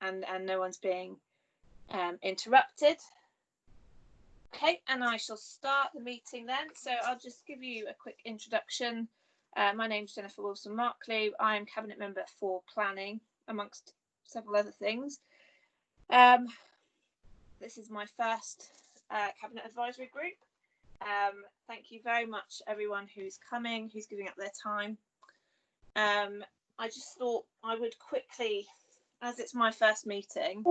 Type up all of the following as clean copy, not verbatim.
and no one's being interrupted. Okay, and I shall start the meeting then. So I'll just give you a quick introduction. My name's Jennifer Wilson-Markley. I am Cabinet Member for Planning, amongst several other things. This is my first Cabinet Advisory Group. Thank you very much, everyone who's coming, who's giving up their time. I just thought I would quickly, as it's my first meeting,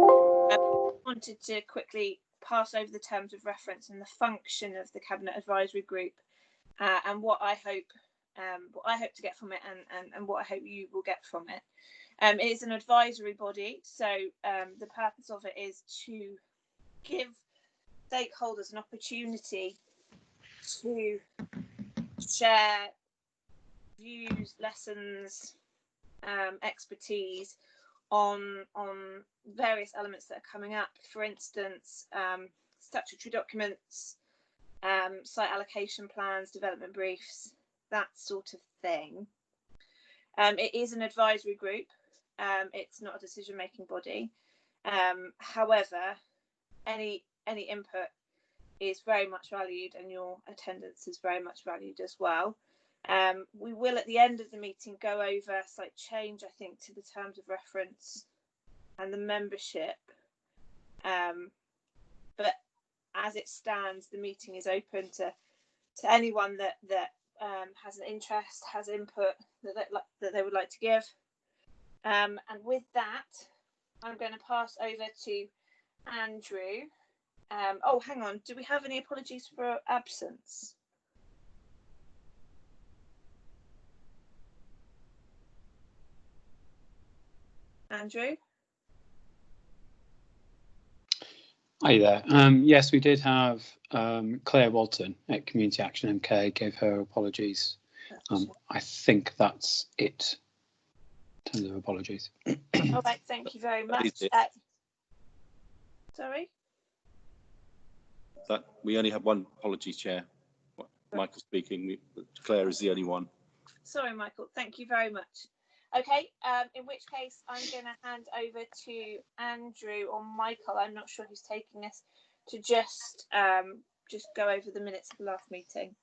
I wanted to quickly pass over the terms of reference and the function of the Cabinet Advisory Group, and what I hope to get from it, and what I hope you will get from it. It is an advisory body, so the purpose of it is to give stakeholders an opportunity to share views, lessons, expertise on various elements that are coming up. For instance, statutory documents, site allocation plans, development briefs, that sort of thing. It is an advisory group. It's not a decision-making body. However, any input is very much valued, and your attendance is very much valued as well. We will, at the end of the meeting, go over a slight change, I think, to the terms of reference and the membership. But as it stands, the meeting is open to anyone that has an interest, has input that they would like to give. And with that, I'm going to pass over to Andrew. Oh, hang on. Do we have any apologies for absence? Andrew? Hi there. Yes, we did have Claire Walton at Community Action MK gave her apologies. I think that's it in terms of apologies. All right, thank you very much. Sorry? That we only have one apology, Chair. Michael speaking. Claire is the only one. Sorry, Michael. Thank you very much. Okay, in which case I'm going to hand over to Andrew or Michael. I'm not sure who's taking this, to just go over the minutes of the last meeting.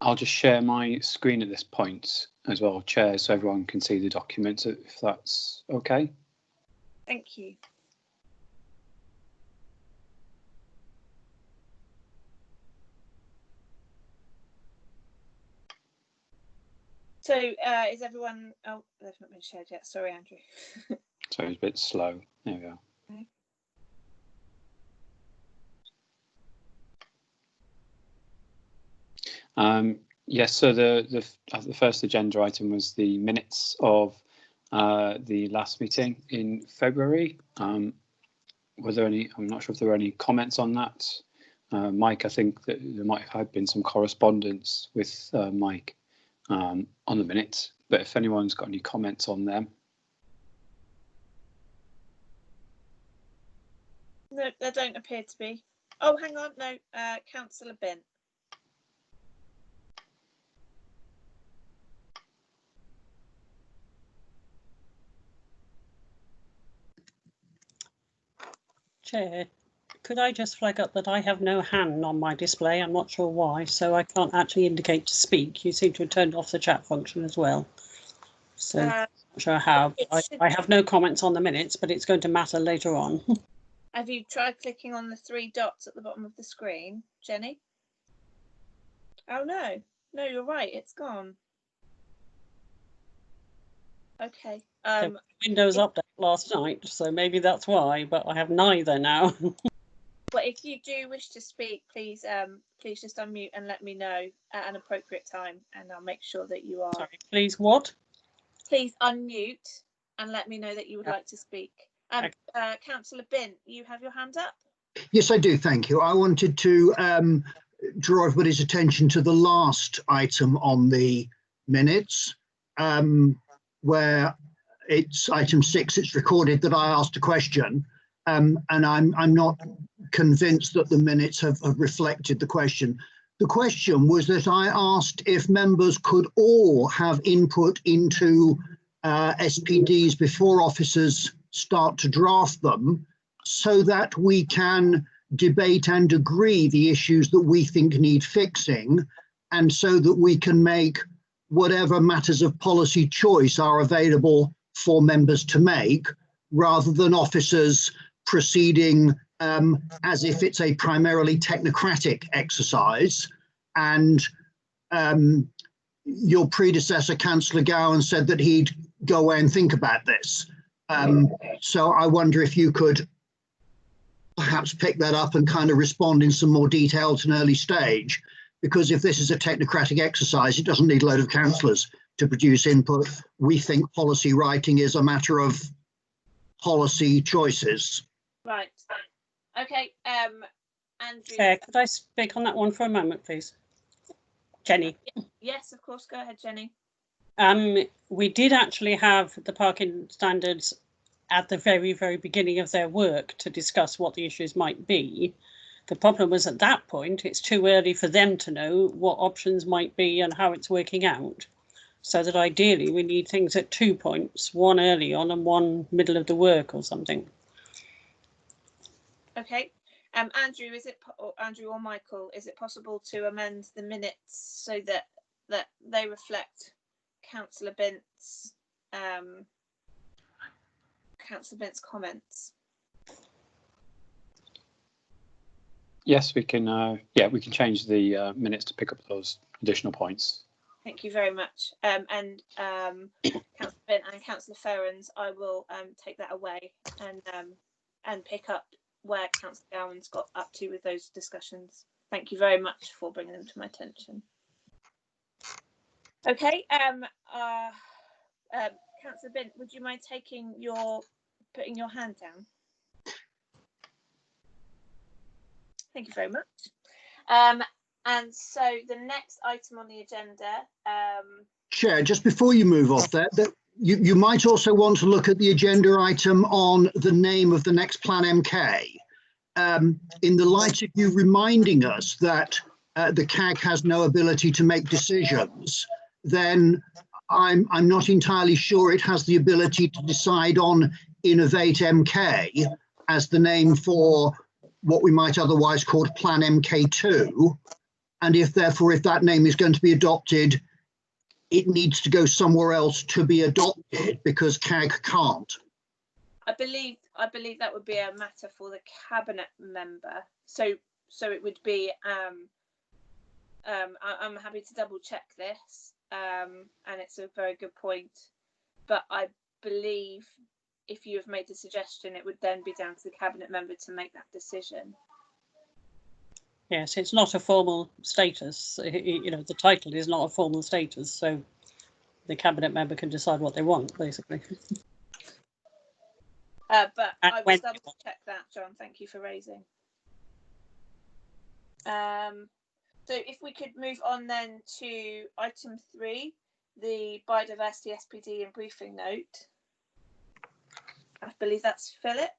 I'll just share my screen at this point as well, Chair, so everyone can see the document, if that's okay. Thank you. So is everyone, oh, they've not been shared yet. Sorry, Andrew. Sorry, it's a bit slow. There we go. Okay. Yes, so the first agenda item was the minutes of the last meeting in February. Were there any, I'm not sure if there were any comments on that. Mike, I think that there might have been some correspondence with Mike on the minutes, but if anyone's got any comments on them. No, there don't appear to be. Oh, hang on, no, Councillor Bint. Chair, could I just flag up that I have no hand on my display? I'm not sure why, so I can't actually indicate to speak. You seem to have turned off the chat function as well. So I'm not sure how. I have no comments on the minutes, but it's going to matter later on. Have you tried clicking on the three dots at the bottom of the screen, Jenny? Oh, no. No, you're right. It's gone. Okay. Windows update last night, so maybe that's why, but I have neither now. But if you do wish to speak, please please just unmute and let me know at an appropriate time, and I'll make sure that you are. Sorry, please what? Please unmute and let me know that you would like to speak. Councillor Bint, you have your hand up? Yes, I do, thank you. I wanted to draw everybody's attention to the last item on the minutes, where it's item 6. It's recorded that I asked a question, and I'm not convinced that the minutes have reflected the question. The question was that I asked if members could all have input into SPDs before officers start to draft them, so that we can debate and agree the issues that we think need fixing, and so that we can make whatever matters of policy choice are available for members to make, rather than officers proceeding as if it's a primarily technocratic exercise. And your predecessor, Councillor Gowan, said that he'd go away and think about this. So I wonder if you could perhaps pick that up and kind of respond in some more detail at an early stage, because if this is a technocratic exercise, it doesn't need a load of councillors to produce input. We think policy writing is a matter of policy choices. Right. Okay. Andrew. Chair, could I speak on that one for a moment, please? Jenny. Yes, of course. Go ahead, Jenny. We did actually have the parking standards at the very, very beginning of their work to discuss what the issues might be. The problem was at that point, it's too early for them to know what options might be and how it's working out. So that ideally we need things at 2 points, one early on and one middle of the work or something. Okay. Andrew, Andrew or Michael, is it possible to amend the minutes so that they reflect Councillor Bint's comments? Yes, we can. Yeah, we can change the minutes to pick up those additional points. Thank you very much. And Councillor Bint and Councillor Ferrans, I will take that away and pick up where Councillor Gowan's got up to with those discussions. Thank you very much for bringing them to my attention. Okay. Councillor Bint, would you mind putting your hand down? Thank you very much. And so the next item on the agenda. Chair, just before you move off that you might also want to look at the agenda item on the name of the next Plan MK. In the light of you reminding us that the CAG has no ability to make decisions, then I'm not entirely sure it has the ability to decide on Innovate MK as the name for what we might otherwise call Plan MK2. And if that name is going to be adopted, it needs to go somewhere else to be adopted because CAG can't. I believe that would be a matter for the cabinet member. So it would be. I'm happy to double check this, and it's a very good point. But I believe if you have made the suggestion, it would then be down to the cabinet member to make that decision. Yes, it's not a formal status. You know, the title is not a formal status, so the cabinet member can decide what they want, basically. But I will double check that, John. Thank you for raising. So if we could move on then to item 3, the biodiversity SPD and briefing note. I believe that's Philip.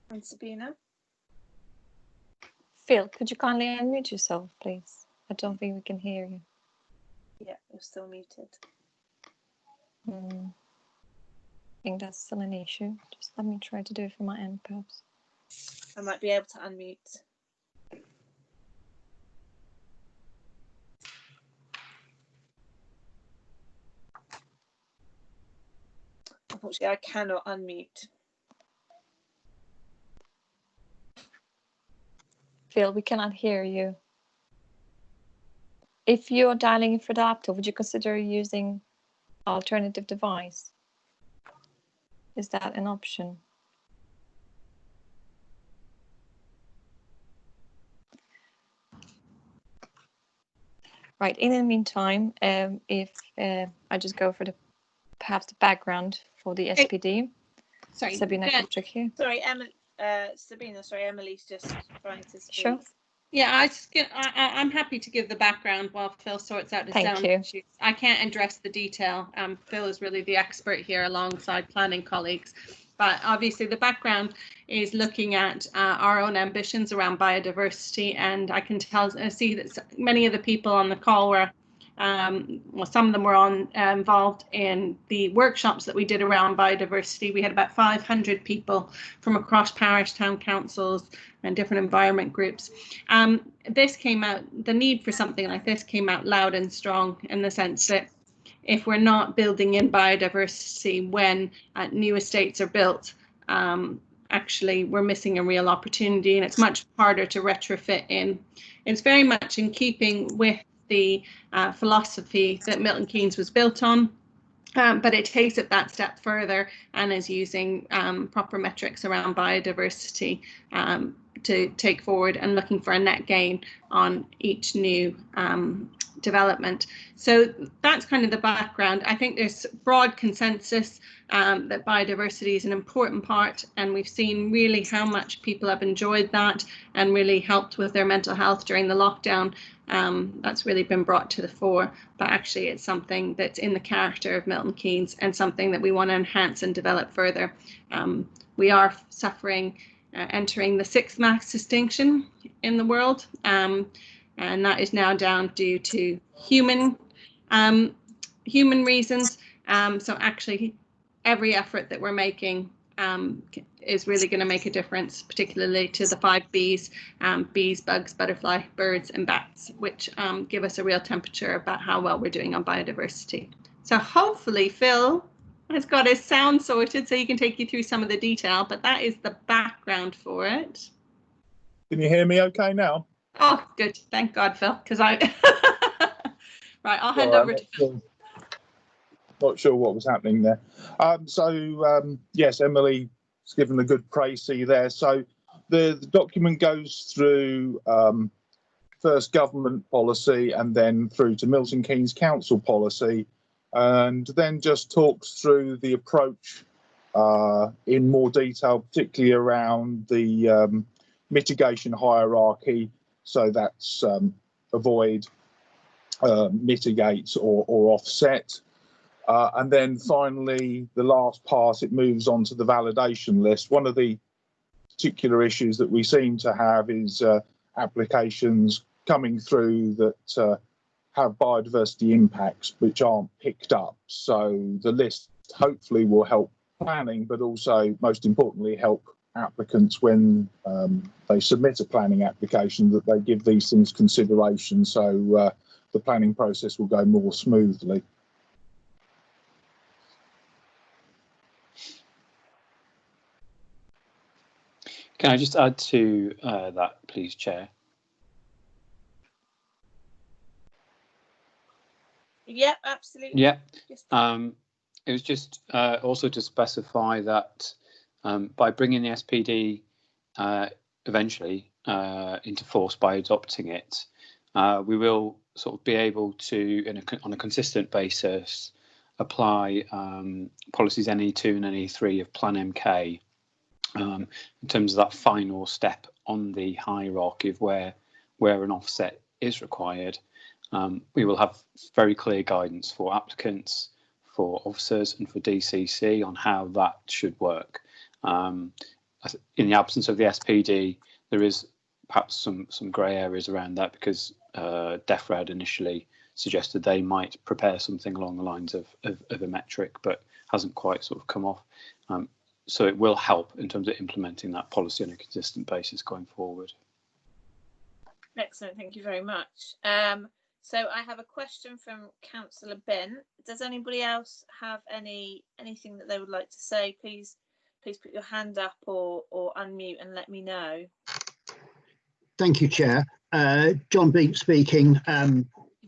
And Sabina. Phil, could you kindly unmute yourself, please? I don't think we can hear you. Yeah, you're still muted. I think that's still an issue. Just let me try to do it from my end, perhaps. I might be able to unmute. Unfortunately, I cannot unmute. Phil, we cannot hear you. If you're dialing in for the laptop, would you consider using alternative device? Is that an option? Right, in the meantime, if I just go for perhaps the background for the SPD. Sorry, Sabina can check here. Sorry, Sabina, sorry, Emily's just trying to speak. Sure. Yeah, I'm happy to give the background while Phil sorts out his sound issues. I can't address the detail. Phil is really the expert here alongside planning colleagues. But obviously the background is looking at our own ambitions around biodiversity, and I can see that many of the people on the call were, well, some of them were involved in the workshops that we did around biodiversity. We had about 500 people from across parish, town councils and different environment groups. This came out, the need for something like this came out loud and strong, in the sense that if we're not building in biodiversity when new estates are built, actually we're missing a real opportunity, and it's much harder to retrofit in. It's very much in keeping with the philosophy that Milton Keynes was built on, but it takes it that step further and is using proper metrics around biodiversity to take forward and looking for a net gain on each new development. So that's kind of the background. I think there's broad consensus that biodiversity is an important part, and we've seen really how much people have enjoyed that and really helped with their mental health during the lockdown. That's really been brought to the fore, but actually it's something that's in the character of Milton Keynes and something that we want to enhance and develop further. We are suffering, entering the 6th mass extinction in the world, and that is now down due to human reasons. So actually every effort that we're making is really going to make a difference, particularly to the 5 Bs, bees, bugs, butterfly, birds and bats, which give us a real temperature about how well we're doing on biodiversity. So hopefully Phil has got his sound sorted so he can take you through some of the detail, but that is the background for it. Can you hear me okay now? Oh, good. Thank God, Phil, because I... Right, I'll hand over to Phil. Not sure what was happening there. Yes, Emily's given a good précis there. So the document goes through first government policy and then through to Milton Keynes Council policy, and then just talks through the approach in more detail, particularly around the mitigation hierarchy. So that's avoid, mitigate or offset. And then finally, the last part, it moves on to the validation list. One of the particular issues that we seem to have is applications coming through that have biodiversity impacts which aren't picked up. So the list hopefully will help planning, but also most importantly help applicants when they submit a planning application, that they give these things consideration, so the planning process will go more smoothly. Can I just add to that, please, Chair? Yeah, absolutely. Yeah. It was just also to specify that by bringing the SPD eventually into force, by adopting it, we will sort of be able to, on a consistent basis, apply policies NE2 and NE3 of Plan MK in terms of that final step on the hierarchy of where an offset is required. We will have very clear guidance for applicants, for officers and for DCC on how that should work. In the absence of the SPD, there is perhaps some grey areas around that, because DEFRAD initially suggested they might prepare something along the lines of a metric, but hasn't quite sort of come off. So it will help in terms of implementing that policy on a consistent basis going forward. Excellent, thank you very much. So I have a question from Councillor Ben. Does anybody else have anything that they would like to say? Please put your hand up or unmute and let me know. Thank you, Chair. John Beek speaking,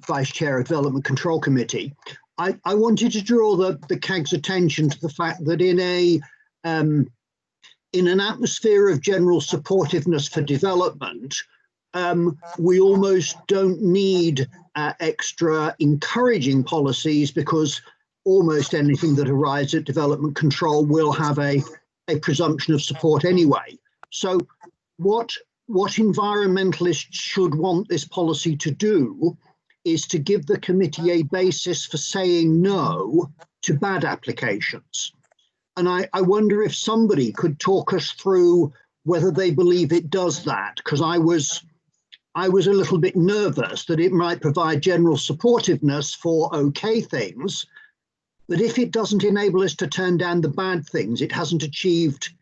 Vice Chair of Development Control Committee. I wanted to draw the CAG's attention to the fact that in an atmosphere of general supportiveness for development, we almost don't need extra encouraging policies, because almost anything that arrives at development control will have a presumption of support anyway. So what environmentalists should want this policy to do is to give the committee a basis for saying no to bad applications. And I wonder if somebody could talk us through whether they believe it does that, because I was a little bit nervous that it might provide general supportiveness for okay things, but if it doesn't enable us to turn down the bad things, it hasn't achieved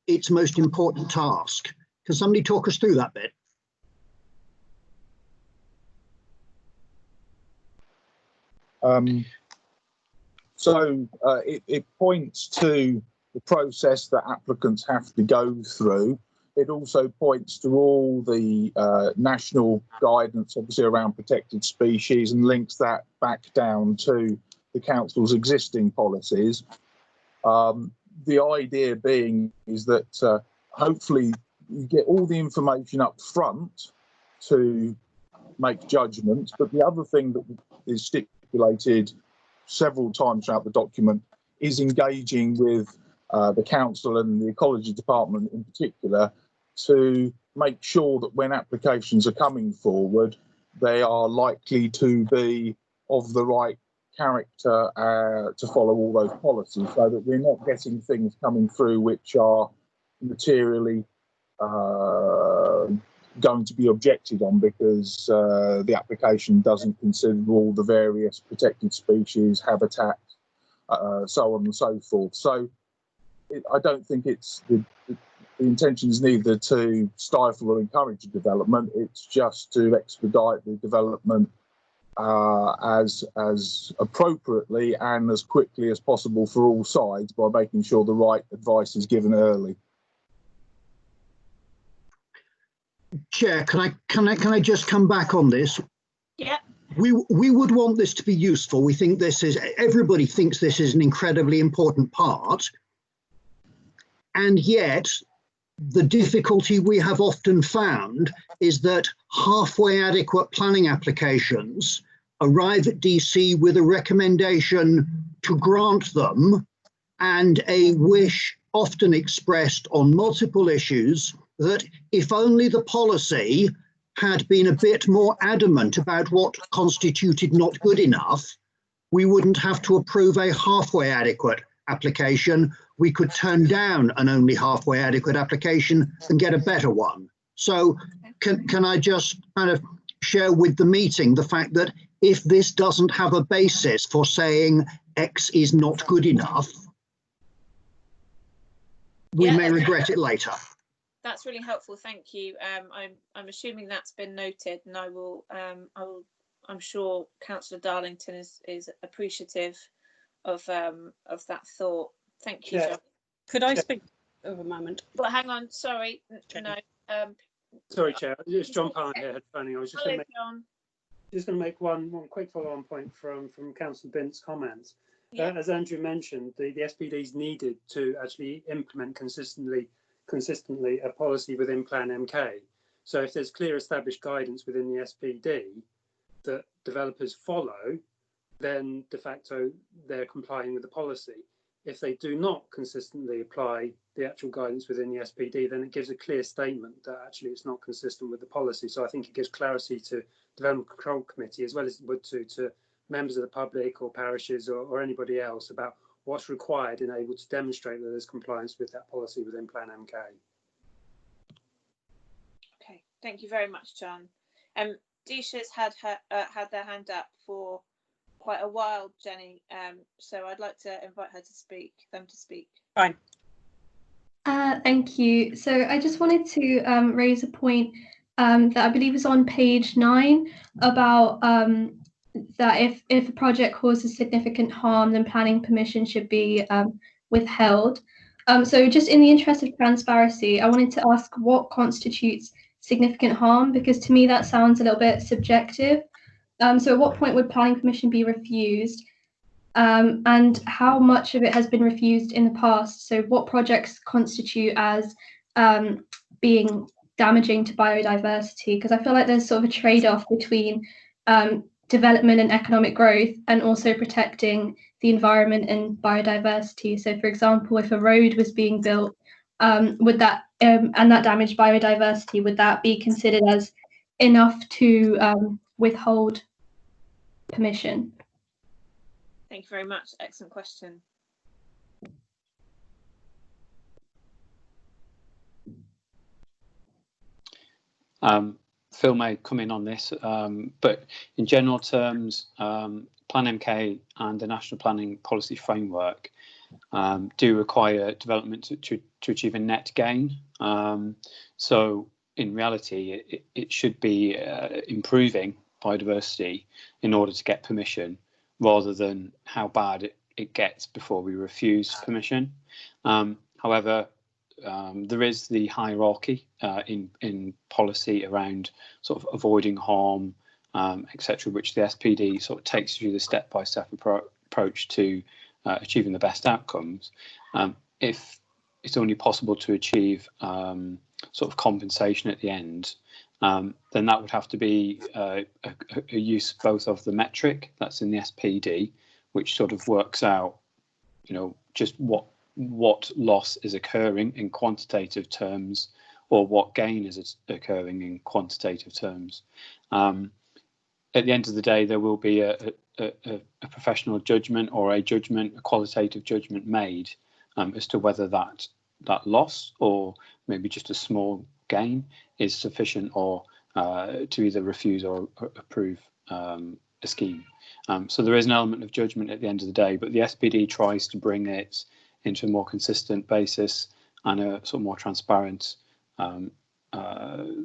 its most important task. Can somebody talk us through that bit? It points to the process that applicants have to go through. It also points to all the national guidance, obviously, around protected species, and links that back down to the council's existing policies. The idea being is that hopefully you get all the information up front to make judgments, but the other thing that is stipulated several times throughout the document is engaging with the council and the ecology department in particular to make sure that when applications are coming forward, they are likely to be of the right character to follow all those policies, so that we're not getting things coming through which are materially going to be objected on because the application doesn't consider all the various protected species, habitat, so on and so forth. So I don't think it's the intention is neither to stifle or encourage development. It's just to expedite the development as appropriately and as quickly as possible for all sides by making sure the right advice is given early. Chair, can I just come back on this? Yeah. We would want this to be useful. We think everybody thinks this is an incredibly important part. And yet the difficulty we have often found is that halfway adequate planning applications arrive at DC with a recommendation to grant them and a wish often expressed on multiple issues that if only the policy had been a bit more adamant about what constituted not good enough, we wouldn't have to approve a halfway adequate application. We could turn down an only halfway adequate application and get a better one. So can I just kind of share with the meeting the fact that if this doesn't have a basis for saying X is not good enough, we may regret it later. That's really helpful. Thank you. I'm assuming that's been noted, and I'm sure Councillor Darlington is appreciative of that thought. Thank you, Yeah. John. Could I speak over a moment? Well, hang on. Sorry. No. Sorry, Chair. It's John Parr here. Funny. I was just Hello, going John. to make one quick follow-on point from Councillor Bint's comments. Yeah. As Andrew mentioned, the SPD is needed to actually implement consistently a policy within Plan MK. So if there's clear established guidance within the SPD that developers follow, then de facto they're complying with the policy. If they do not consistently apply the actual guidance within the SPD, then it gives a clear statement that actually it's not consistent with the policy. So I think it gives clarity to Development Control Committee as well as it would to members of the public or parishes or anybody else about what's required and able to demonstrate that there's compliance with that policy within Plan MK. Okay, thank you very much, John. Disha's had their hand up for quite a while, Jenny. So I'd like to invite her to speak. Fine. Thank you. So I just wanted to raise a point that I believe is on page 9 about that if a project causes significant harm, then planning permission should be withheld. So just in the interest of transparency, I wanted to ask what constitutes significant harm, because to me that sounds a little bit subjective. So at what point would planning permission be refused? And how much of it has been refused in the past? So what projects constitute as being damaging to biodiversity? Because I feel like there's sort of a trade-off between development and economic growth and also protecting the environment and biodiversity. So for example, if a road was being built, would that and that damaged biodiversity, would that be considered as enough to withhold permission? Thank you very much. Excellent question. Phil may come in on this, but in general terms, Plan MK and the National Planning Policy Framework do require development to achieve a net gain. So in reality, it should be improving biodiversity in order to get permission, rather than how bad it gets before we refuse permission. However, there is the hierarchy in policy around sort of avoiding harm, etc., which the SPD sort of takes you through the step-by-step approach to achieving the best outcomes. If it's only possible to achieve sort of compensation at the end, then that would have to be a use both of the metric that's in the SPD, which sort of works out, just what loss is occurring in quantitative terms, or what gain is occurring in quantitative terms. At the end of the day, there will be a professional judgment or a qualitative judgment made as to whether that loss, or maybe just a small gain, is sufficient or to either refuse or approve a scheme. So there is an element of judgment at the end of the day, but the SPD tries to bring it into a more consistent basis and a sort of more transparent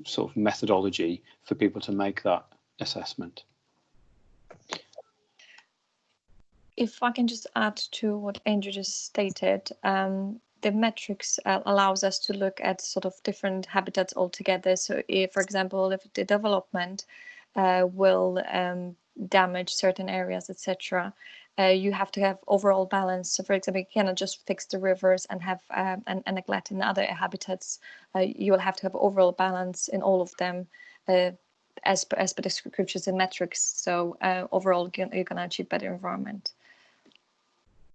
sort of methodology for people to make that assessment. If I can just add to what Andrew just stated, the metrics allows us to look at sort of different habitats altogether. So if, for example, if the development will damage certain areas, etc., you have to have overall balance. So for example, you cannot just fix the rivers and have and neglect in other habitats. You will have to have overall balance in all of them as per the descriptions and metrics. So overall, you're going to achieve better environment.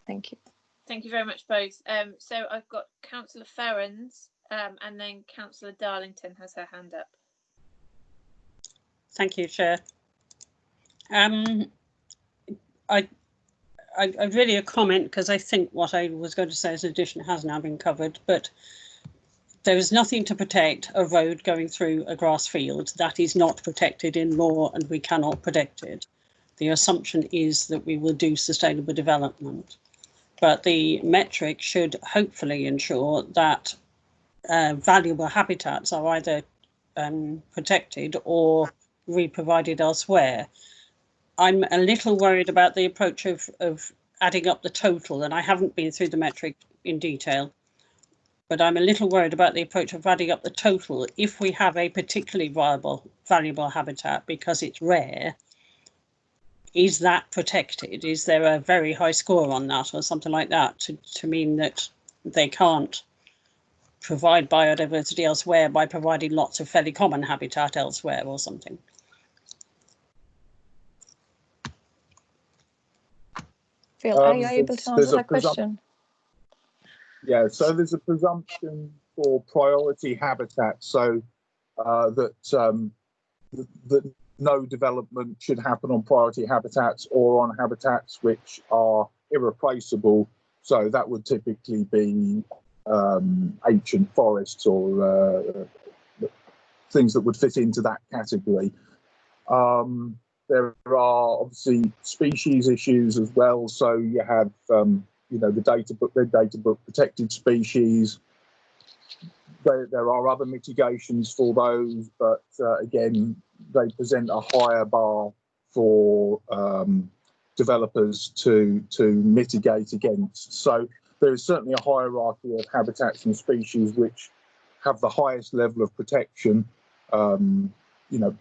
Thank you. Thank you very much, both. So I've got Councillor Ferrens, and then Councillor Darlington has her hand up. Thank you, Chair. I really a comment, because I think what I was going to say as an addition has now been covered, but there is nothing to protect a road going through a grass field. That is not protected in law, and we cannot protect it. The assumption is that we will do sustainable development, but the metric should hopefully ensure that valuable habitats are either protected or re-provided elsewhere. I'm a little worried about the approach of adding up the total, and I haven't been through the metric in detail, but I'm a little worried about the approach of adding up the total. If we have a particularly valuable habitat because it's rare, is that protected? Is there a very high score on that or something like that to mean that they can't provide biodiversity elsewhere by providing lots of fairly common habitat elsewhere or something? Phil, are you able to answer that question? Yeah, so there's a presumption for priority habitat, so that no development should happen on priority habitats or on habitats which are irreplaceable. So that would typically be ancient forests or things that would fit into that category. There are obviously species issues as well. So you have, the data book protected species. There are other mitigations for those, but again, they present a higher bar for developers to mitigate against. So there is certainly a hierarchy of habitats and species which have the highest level of protection,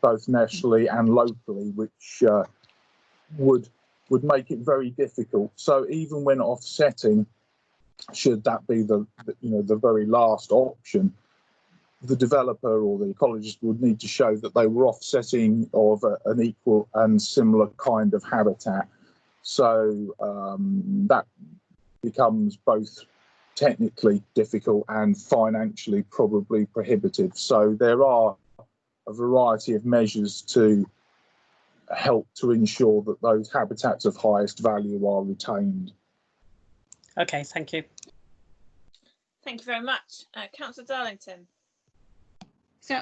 both nationally and locally, which would make it very difficult. So even when offsetting, should that be the very last option, the developer or the ecologist would need to show that they were offsetting of an equal and similar kind of habitat. So that becomes both technically difficult and financially probably prohibitive. So there are a variety of measures to help to ensure that those habitats of highest value are retained. Okay, thank you. Thank you very much. Councillor Darlington. So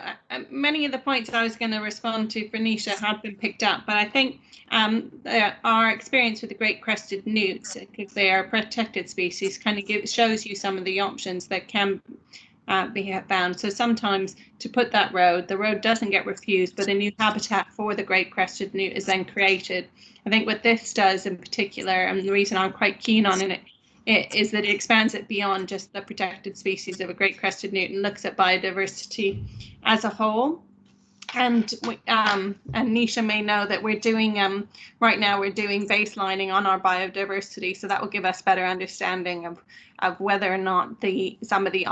many of the points I was going to respond to for Nisha have been picked up, but I think our experience with the great crested newts, because they are a protected species, kind of shows you some of the options that can be found. So sometimes to put that road, the road doesn't get refused, but a new habitat for the great crested newt is then created. I think what this does in particular, and the reason I'm quite keen on it, is that it expands it beyond just the protected species of a great crested newt and looks at biodiversity as a whole. And Nisha may know that we're doing right now we're doing baselining on our biodiversity, so that will give us better understanding of whether or not some of the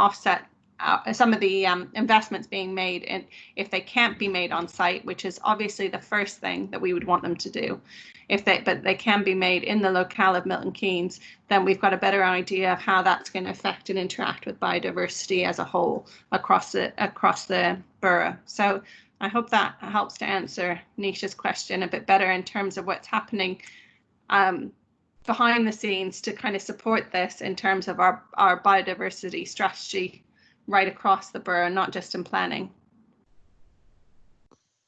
investments being made, and if they can't be made on site, which is obviously the first thing that we would want them to do, but they can be made in the locale of Milton Keynes, then we've got a better idea of how that's going to affect and interact with biodiversity as a whole across the borough. So I hope that helps to answer Nisha's question a bit better in terms of what's happening behind the scenes to kind of support this in terms of our biodiversity strategy right across the borough, not just in planning.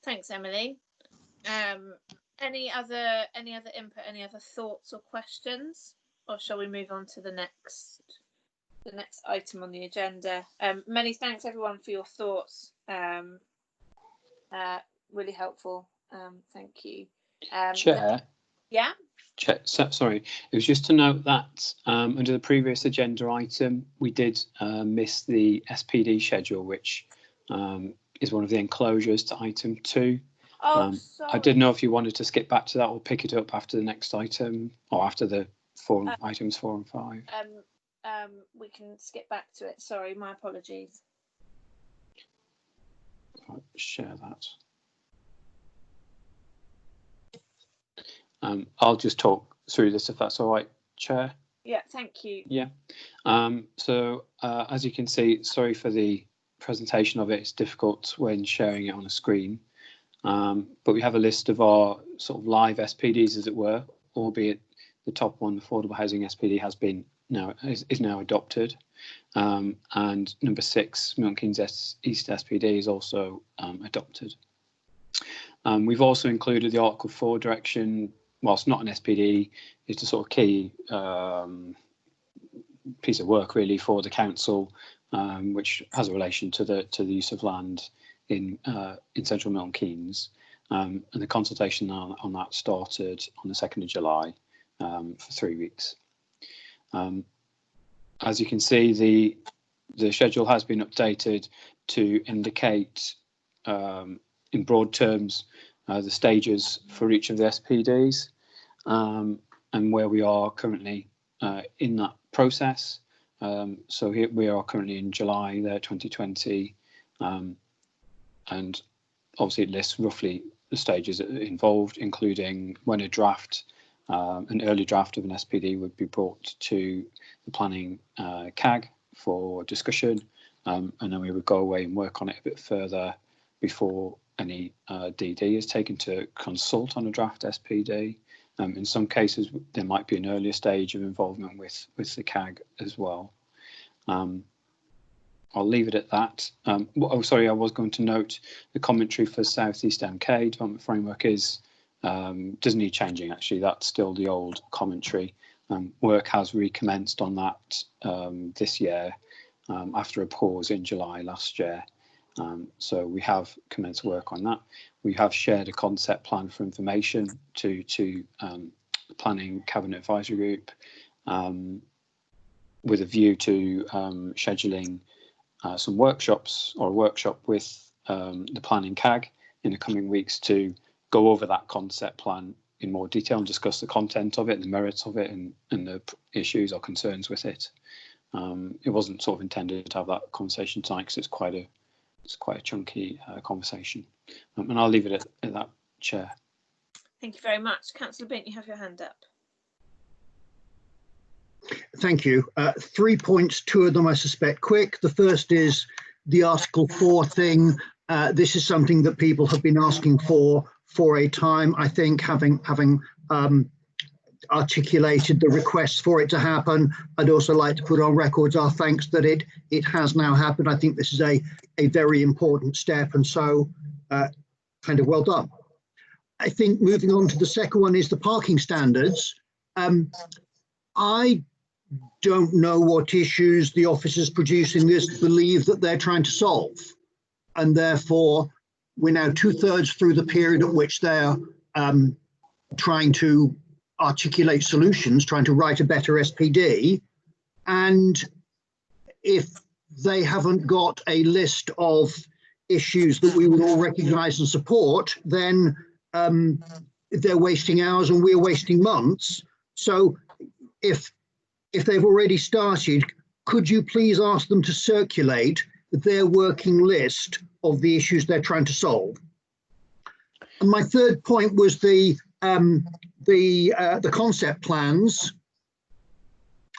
Thanks, Emily. Any other input, any other thoughts or questions, or shall we move on to the next item on the agenda? Many thanks everyone for your thoughts. Really helpful. Thank you. Chair. Yeah. Chair, sorry, it was just to note that under the previous agenda item, we did miss the SPD schedule, which is one of the enclosures to item 2. Oh, sorry. I didn't know if you wanted to skip back to that or pick it up after the next item, or after the items 4 and 5. We can skip back to it. Sorry, my apologies. I'll share that. I'll just talk through this if that's all right, Chair. Yeah, thank you. Yeah. So as you can see, sorry for the presentation of it. It's difficult when sharing it on a screen. But we have a list of our sort of live SPDs, as it were, albeit the top one, affordable housing SPD, is now adopted. And number 6, Milton Keynes East SPD, is also adopted. We've also included the Article 4 direction, whilst not an SPD, it's a sort of key piece of work really for the council, which has a relation to the use of land in central Milton Keynes. And the consultation on that started on the 2nd of July for 3 weeks. As you can see, the schedule has been updated to indicate in broad terms the stages for each of the SPDs and where we are currently in that process. So here we are currently in July 2020, and obviously it lists roughly the stages involved, including when an early draft of an SPD would be brought to the planning CAG for discussion, and then we would go away and work on it a bit further before any DD is taken to consult on a draft SPD. In some cases, there might be an earlier stage of involvement with the CAG as well. I'll leave it at that. Oh, sorry, I was going to note the commentary for South East MK development framework doesn't need changing, actually. That's still the old commentary. Work has recommenced on that this year after a pause in July last year. So we have commenced work on that. We have shared a concept plan for information to the Planning Cabinet Advisory Group with a view to scheduling some workshops or a workshop with the Planning CAG in the coming weeks to go over that concept plan in more detail and discuss the content of it and the merits of it and the issues or concerns with it. It wasn't sort of intended to have that conversation tonight because it's quite a chunky conversation. And I'll leave it at that, Chair. Thank you very much. Councillor Bint, you have your hand up. Thank you. 3 points, 2 of them I suspect quick. The first is the Article 4 thing. This is something that people have been asking for a time. I think having articulated the request for it to happen. I'd also like to put on record our thanks that it has now happened. I think this is a very important step, and so kind of well done. I think moving on to the second one is the parking standards. I don't know what issues the officers producing this believe that they're trying to solve, and therefore we're now 2/3 through the period at which they're trying to articulate solutions, trying to write a better SPD. And if they haven't got a list of issues that we would all recognise and support, then they're wasting hours and we're wasting months. So if they've already started, could you please ask them to circulate their working list of the issues they're trying to solve? And my third point was the concept plans.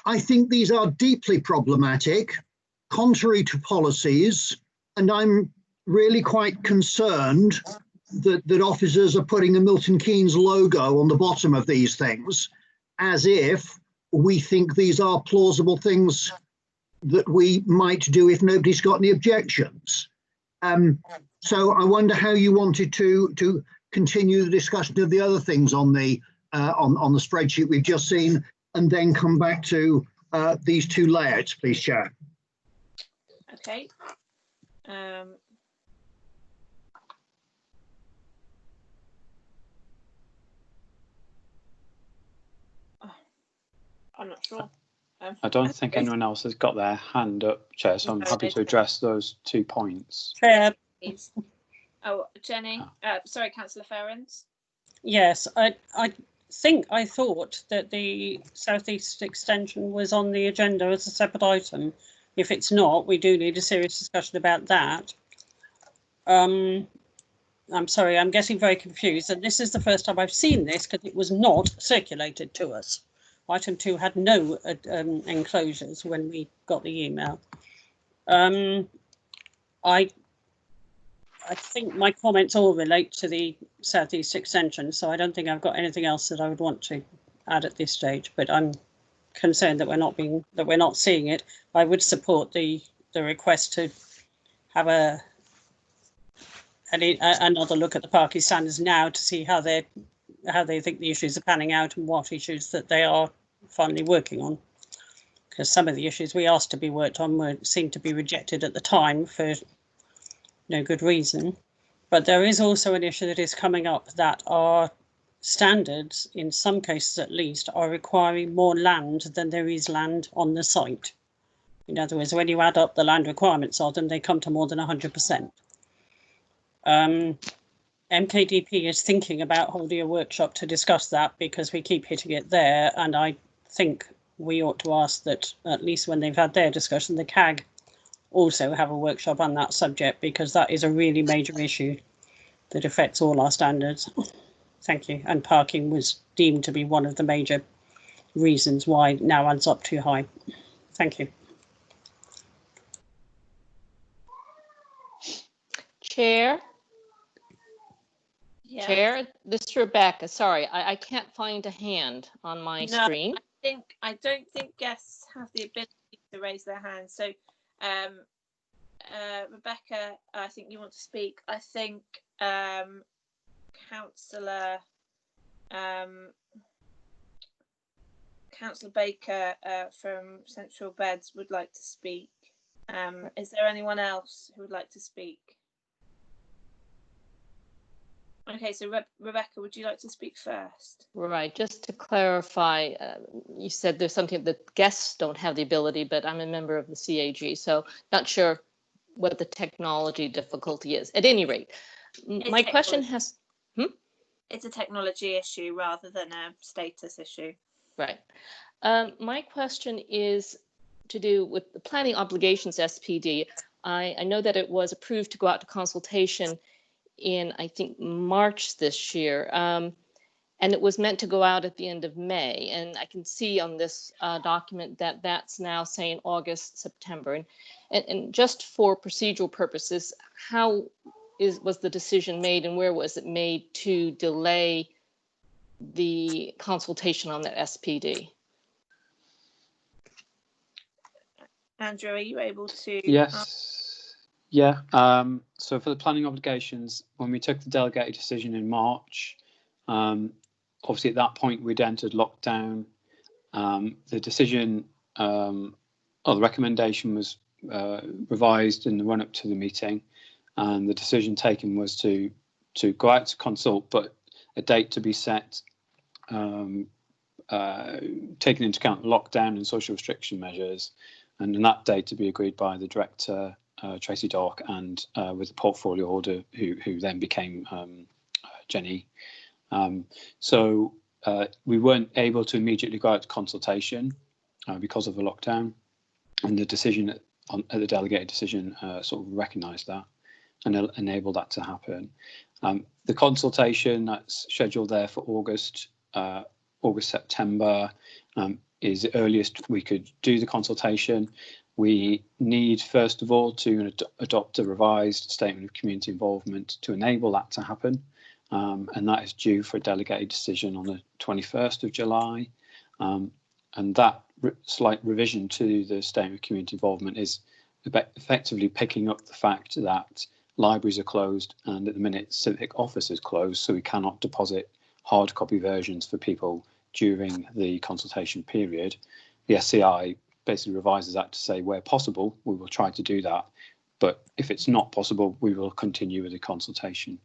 I think these are deeply problematic, contrary to policies, and I'm really quite concerned that officers are putting a Milton Keynes logo on the bottom of these things, as if we think these are plausible things that we might do if nobody's got any objections. So I wonder how you wanted to continue the discussion of the other things on the spreadsheet we've just seen, and then come back to these two layouts, please, Chair. Okay. I'm not sure. I don't think anyone else has got their hand up, Chair, so I'm happy to address those 2 points. Chair. Oh, Jenny. Sorry, Councillor Ferrens. Yes, I thought that the South East extension was on the agenda as a separate item. If it's not, we do need a serious discussion about that. I'm sorry, I'm getting very confused, and this is the first time I've seen this because it was not circulated to us. Item 2 had no enclosures when we got the email. I think my comments all relate to the South East extension, so I don't think I've got anything else that I would want to add at this stage. But I'm concerned that we're not seeing it. I would support the request to have another look at the parking standards now to see how they think the issues are panning out and what issues that they are finally working on. Because some of the issues we asked to be worked on seemed to be rejected at the time for no good reason. But there is also an issue that is coming up that our standards, in some cases at least, are requiring more land than there is land on the site. In other words, when you add up the land requirements of them, they come to more than 100%. MKDP is thinking about holding a workshop to discuss that because we keep hitting it there, and I think we ought to ask that at least when they've had their discussion, the CAG also have a workshop on that subject, because that is a really major issue that affects all our standards. Thank you. And parking was deemed to be one of the major reasons why it now adds up too high. Thank you. Chair? Yeah. Chair, this is Rebecca. Sorry, I can't find a hand on my screen. I don't think guests have the ability to raise their hands. So, Rebecca, I think you want to speak. I think Councillor Baker from Central Beds would like to speak. Is there anyone else who would like to speak? Okay, so Rebecca, would you like to speak first? Right, just to clarify, you said there's something that guests don't have the ability, but I'm a member of the CAG, so not sure what the technology difficulty is. At any rate, my question has... It's a technology issue rather than a status issue. Right. My question is to do with the planning obligations SPD. I know that it was approved to go out to consultation in, I think, March this year, and it was meant to go out at the end of May. And I can see on this document that that's now saying August, September. And just for procedural purposes, how was the decision made, and where was it made to delay the consultation on that SPD? Andrew, are you able to? Yes. Yeah. So for the planning obligations, when we took the delegated decision in March, obviously at that point we'd entered lockdown. The decision, or the recommendation was revised in the run up to the meeting, and the decision taken was to go out to consult, but a date to be set, taking into account lockdown and social restriction measures, and that date to be agreed by the director, Tracy Dark, and with the portfolio holder, who then became Jenny. So we weren't able to immediately go out to consultation because of the lockdown, and the decision at the delegated decision sort of recognised that and enabled that to happen. The consultation that's scheduled there for August, September, is the earliest we could do the consultation. We need, first of all, to adopt a revised statement of community involvement to enable that to happen. And that is due for a delegated decision on the 21st of July. And that slight revision to the statement of community involvement is effectively picking up the fact that libraries are closed and at the minute civic office is closed, so we cannot deposit hard copy versions for people during the consultation period. The SCI basically revises that to say where possible we will try to do that, but if it's not possible we will continue with the consultation.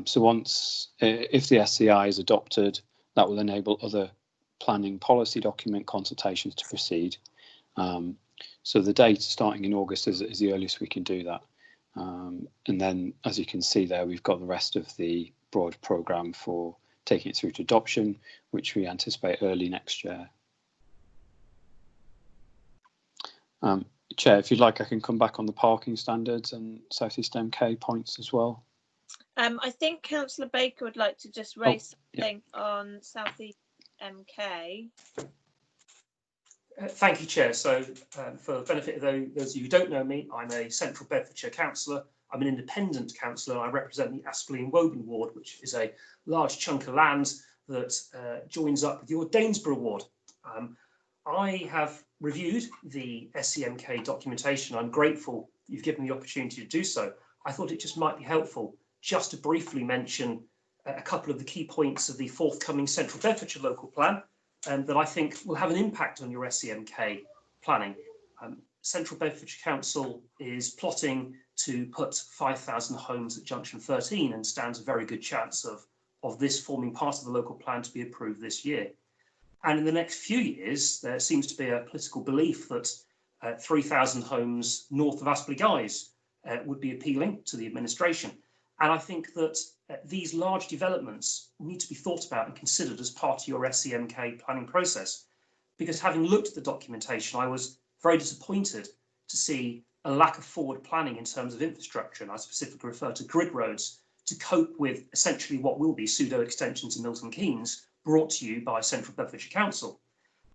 So once, if the SCI is adopted, that will enable other planning policy document consultations to proceed. So the date starting in August is the earliest we can do that. And then, as you can see there, we've got the rest of the broad programme for taking it through to adoption, which we anticipate early next year. Chair, if you'd like, I can come back on the parking standards and South East MK points as well. I think Councillor Baker would like to just raise something on South East MK. Thank you, Chair. So for the benefit of those of you who don't know me, I'm a Central Bedfordshire councillor. I'm an independent councillor. I represent the Aspley and Woburn ward, which is a large chunk of land that joins up with your Danesborough ward. I have reviewed the SCMK documentation. I'm grateful you've given me the opportunity to do so. I thought it just might be helpful just to briefly mention a couple of the key points of the forthcoming Central Bedfordshire local plan that I think will have an impact on your SCMK planning. Central Bedfordshire Council is plotting to put 5,000 homes at Junction 13 and stands a very good chance of this forming part of the local plan to be approved this year. And in the next few years, there seems to be a political belief that 3,000 homes north of Aspley Guys would be appealing to the administration. And I think that these large developments need to be thought about and considered as part of your SCMK planning process. Because having looked at the documentation, I was very disappointed to see a lack of forward planning in terms of infrastructure, and I specifically refer to grid roads, to cope with essentially what will be pseudo extensions to Milton Keynes brought to you by Central Bedfordshire Council.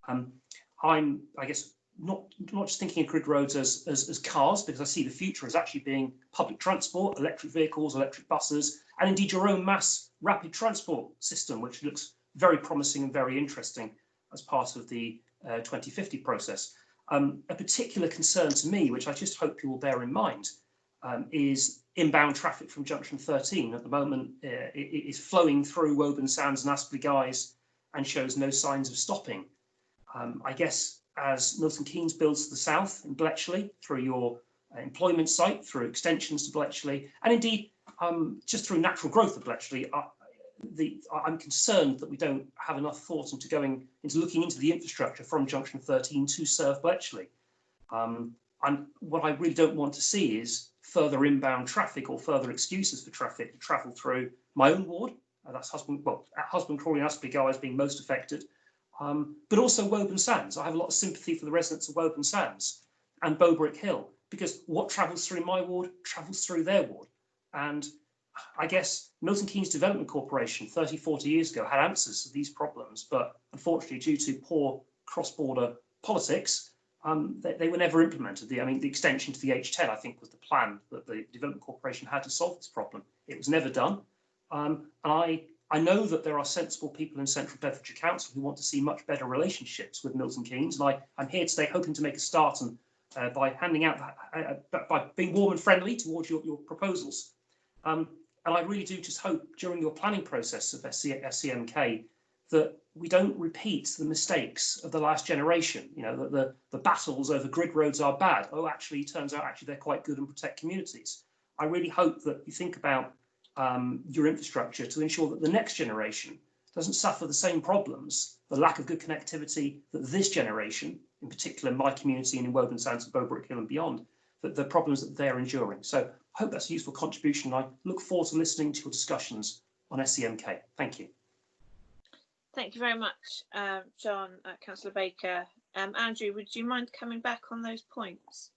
I'm, I guess, not just thinking of grid roads as cars, because I see the future as actually being public transport, electric vehicles, electric buses, and indeed your own mass rapid transport system, which looks very promising and very interesting as part of the 2050 process. A particular concern to me, which I just hope you will bear in mind, is inbound traffic from Junction 13. At the moment, it is flowing through Woburn Sands and Aspley Guys and shows no signs of stopping. I guess as Milton Keynes builds to the south in Bletchley, through your employment site, through extensions to Bletchley, and indeed just through natural growth of Bletchley, I'm concerned that we don't have enough thought into looking into the infrastructure from Junction 13 to serve Bletchley. And what I really don't want to see is further inbound traffic or further excuses for traffic to travel through my own ward. That's Husband Crawley and Aspley Guys being most affected, but also Woburn Sands. I have a lot of sympathy for the residents of Woburn Sands and Bowbrick Hill, because what travels through my ward travels through their ward. And I guess Milton Keynes Development Corporation 30, 40 years ago had answers to these problems, but unfortunately due to poor cross-border politics, they were never implemented. The extension to the H10, I think, was the plan that the Development Corporation had to solve this problem. It was never done. And I I know that there are sensible people in Central Bedfordshire Council who want to see much better relationships with Milton Keynes, and I'm here today hoping to make a start and by handing out, by being warm and friendly towards your proposals. And I really do just hope during your planning process of SCMK that we don't repeat the mistakes of the last generation. You know, that the battles over grid roads are bad. Oh, actually, it turns out they're quite good and protect communities. I really hope that you think about your infrastructure to ensure that the next generation doesn't suffer the same problems, the lack of good connectivity that this generation, in particular my community and in Woburn Sands, Bowbrook Hill and beyond, that the problems that they're enduring. So I hope that's a useful contribution. I look forward to listening to your discussions on SCMK. Thank you. Thank you very much, John, Councillor Baker. Andrew, would you mind coming back on those points?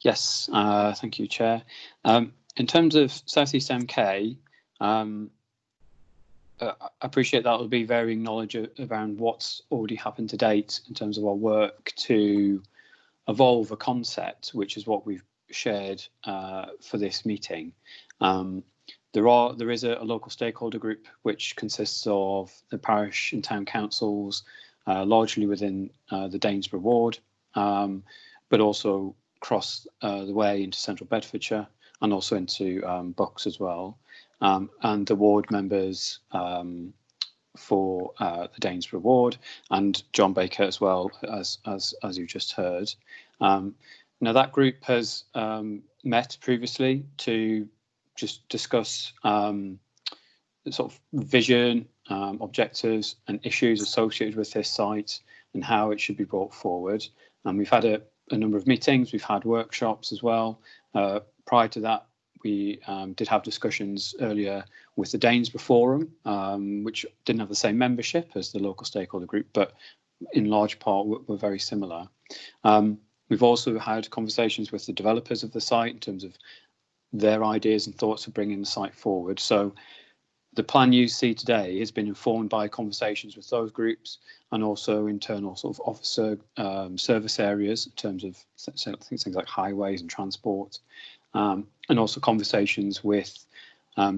Yes, thank you, Chair. In terms of South East MK, I appreciate that will be varying knowledge around what's already happened to date in terms of our work to evolve a concept, which is what we've shared for this meeting. There is a local stakeholder group which consists of the parish and town councils, largely within the Danesborough ward, but also across the way into Central Bedfordshire and also into Bucks as well, and the ward members for the Danesborough ward and John Baker as well, as you just heard. Now that group has met previously to just discuss the sort of vision, objectives and issues associated with this site and how it should be brought forward. And we've had a number of meetings, we've had workshops as well. Prior to that, we did have discussions earlier with the Danesborough Forum, which didn't have the same membership as the local stakeholder group, but in large part were very similar. We've also had conversations with the developers of the site in terms of their ideas and thoughts of bringing the site forward. So the plan you see today has been informed by conversations with those groups and also internal sort of officer service areas in terms of things like highways and transport, and also conversations with,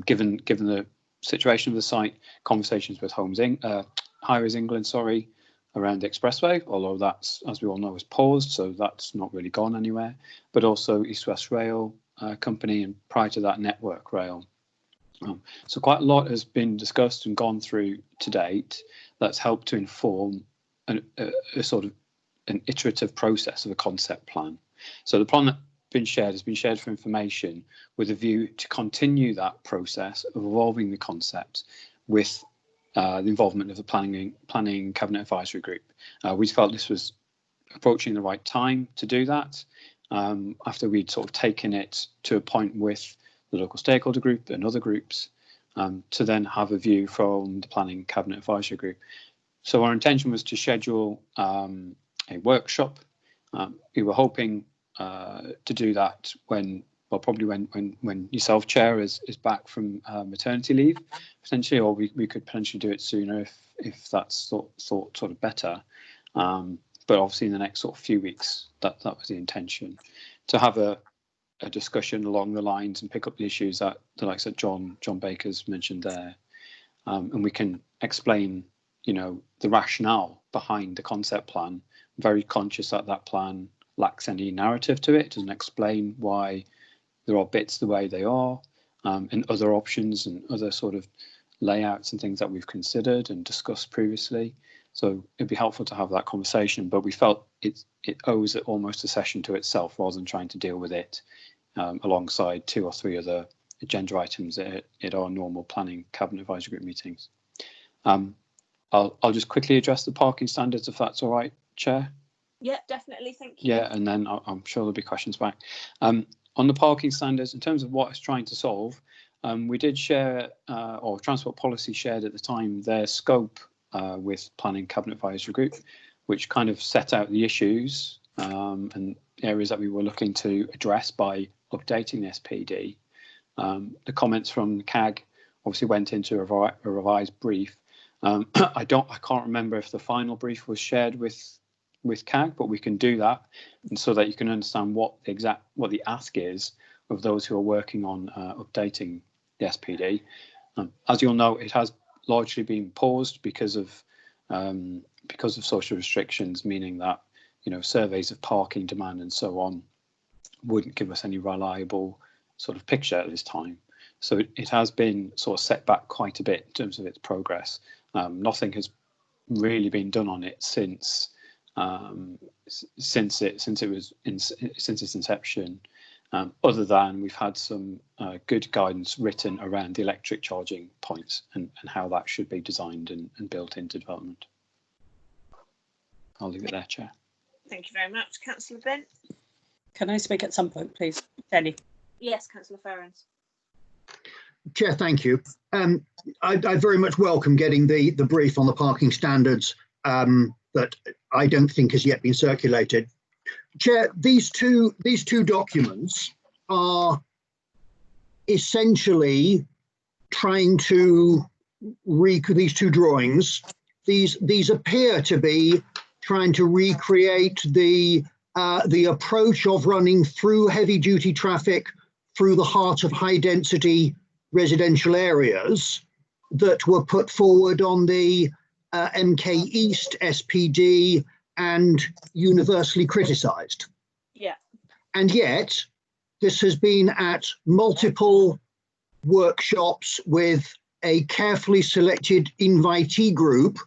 given the situation of the site, conversations with Highways England, sorry, around the expressway, although that's, as we all know, is paused, so that's not really gone anywhere, but also East West Rail Company, and prior to that, Network Rail. So quite a lot has been discussed and gone through to date that's helped to inform a sort of an iterative process of a concept plan. So the plan that's been shared has been shared for information with a view to continue that process of evolving the concept with the involvement of the Planning Cabinet Advisory Group. We felt this was approaching the right time to do that after we'd sort of taken it to a point with the local stakeholder group and other groups to then have a view from the Planning Cabinet Advisory Group. So our intention was to schedule a workshop. We were hoping to do that probably when yourself, Chair, is back from maternity leave, potentially, or we could potentially do it sooner if that's thought sort of better. But obviously in the next sort of few weeks, that was the intention, to have a discussion along the lines and pick up the issues that the likes of John Baker's mentioned there, and we can explain, the rationale behind the concept plan. I'm very conscious that that plan lacks any narrative to it. It doesn't explain why there are bits the way they are, and other options and other sort of layouts and things that we've considered and discussed previously. So it'd be helpful to have that conversation, but we felt it owes it almost a session to itself rather than trying to deal with it alongside 2 or 3 other agenda items at our normal Planning Cabinet Advisory Group meetings. I'll just quickly address the parking standards, if that's all right, Chair. Yeah, definitely. Thank you. Yeah, and then I'm sure there'll be questions back. On the parking standards, in terms of what it's trying to solve, we did share, or Transport Policy shared at the time, their scope with Planning Cabinet Advisory Group, which kind of set out the issues and areas that we were looking to address by updating the SPD. The comments from CAG obviously went into a revised brief. I can't remember if the final brief was shared with CAG, but we can do that, and so that you can understand what the ask is of those who are working on updating the SPD. As you'll know, it has largely been paused because of social restrictions, meaning that surveys of parking demand and so on wouldn't give us any reliable sort of picture at this time. So it has been sort of set back quite a bit in terms of its progress. Nothing has really been done on it since its inception, other than we've had some good guidance written around the electric charging points and how that should be designed and built into development. I'll leave it there, Chair. Thank you very much. Councillor Bent. Can I speak at some point, please? Jenny. Yes, Councillor Ferrens. Chair, thank you. I very much welcome getting the brief on the parking standards that I don't think has yet been circulated. Chair, these two documents are essentially trying to these two drawings. These appear to be trying to recreate the approach of running through heavy duty traffic through the heart of high density residential areas that were put forward on the MK East SPD and universally criticised. Yeah. And yet, this has been at multiple workshops with a carefully selected invitee group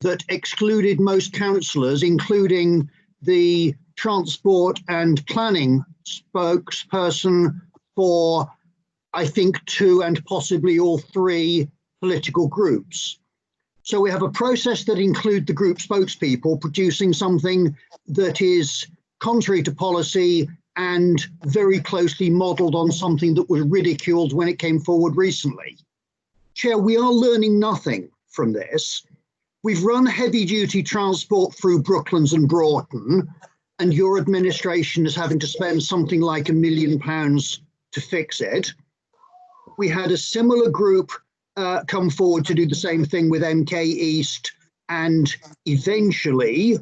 that excluded most councillors, including the transport and planning spokesperson for, I think, 2 and possibly all 3 political groups. So we have a process that includes the group spokespeople producing something that is contrary to policy and very closely modelled on something that was ridiculed when it came forward recently. Chair, we are learning nothing from this. We've run heavy duty transport through Brooklands and Broughton, and your administration is having to spend something like £1 million to fix it. We had a similar group come forward to do the same thing with MK East, and eventually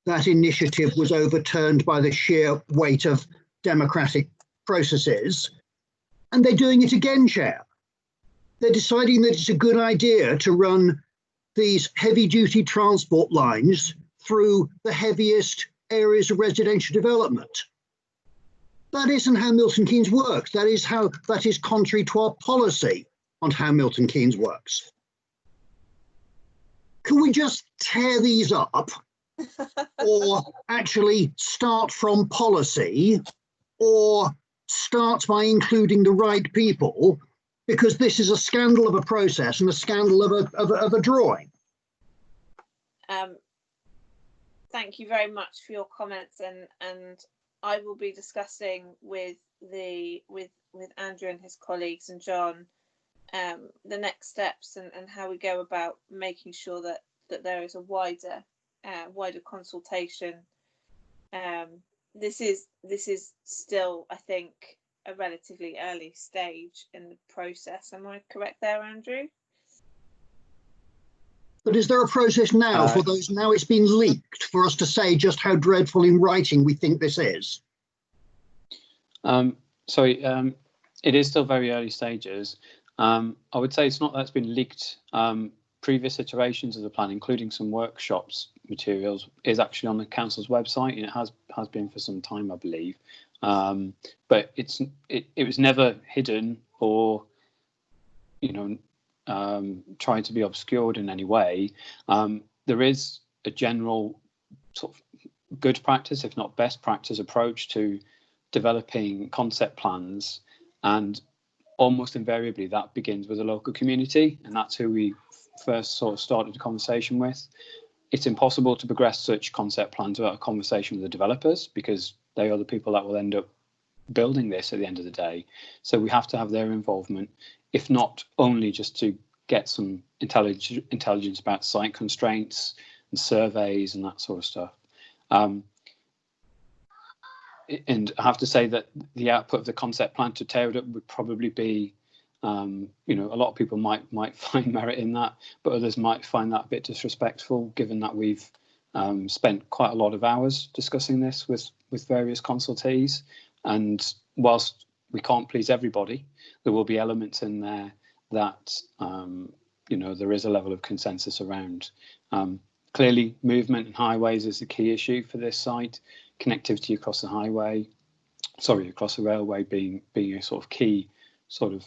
that initiative was overturned by the sheer weight of democratic processes. And they're doing it again, Chair. They're deciding that it's a good idea to run these heavy-duty transport lines through the heaviest areas of residential development. That isn't how Milton Keynes works. That is contrary to our policy on how Milton Keynes works. Can we just tear these up or actually start from policy or start by including the right people? Because this is a scandal of a process and a scandal of a drawing. Thank you very much for your comments, and I will be discussing with Andrew and his colleagues and John the next steps and how we go about making sure that there is a wider consultation. This is still, I think, a relatively early stage in the process. Am I correct there, Andrew? But is there a process now for those, now it's been leaked, for us to say just how dreadful in writing we think this is? It is still very early stages. I would say it's not that it's been leaked. Previous iterations of the plan, including some workshops materials, is actually on the council's website, and it has been for some time, I believe. But it was never hidden or trying to be obscured in any way. There is a general sort of good practice, if not best practice, approach to developing concept plans, and almost invariably that begins with a local community, and that's who we first sort of started a conversation with. It's impossible to progress such concept plans without a conversation with the developers, because they are the people that will end up building this at the end of the day. So we have to have their involvement, if not only just to get some intelligence about site constraints and surveys and that sort of stuff. And I have to say that the output of the concept plan to tear it up would probably be, a lot of people might find merit in that, but others might find that a bit disrespectful, given that we've spent quite a lot of hours discussing this with various consultees. And whilst we can't please everybody. There will be elements in there that you know, there is a level of consensus around. Clearly, movement and highways is the key issue for this site. Connectivity across the highway, across the railway being a sort of key sort of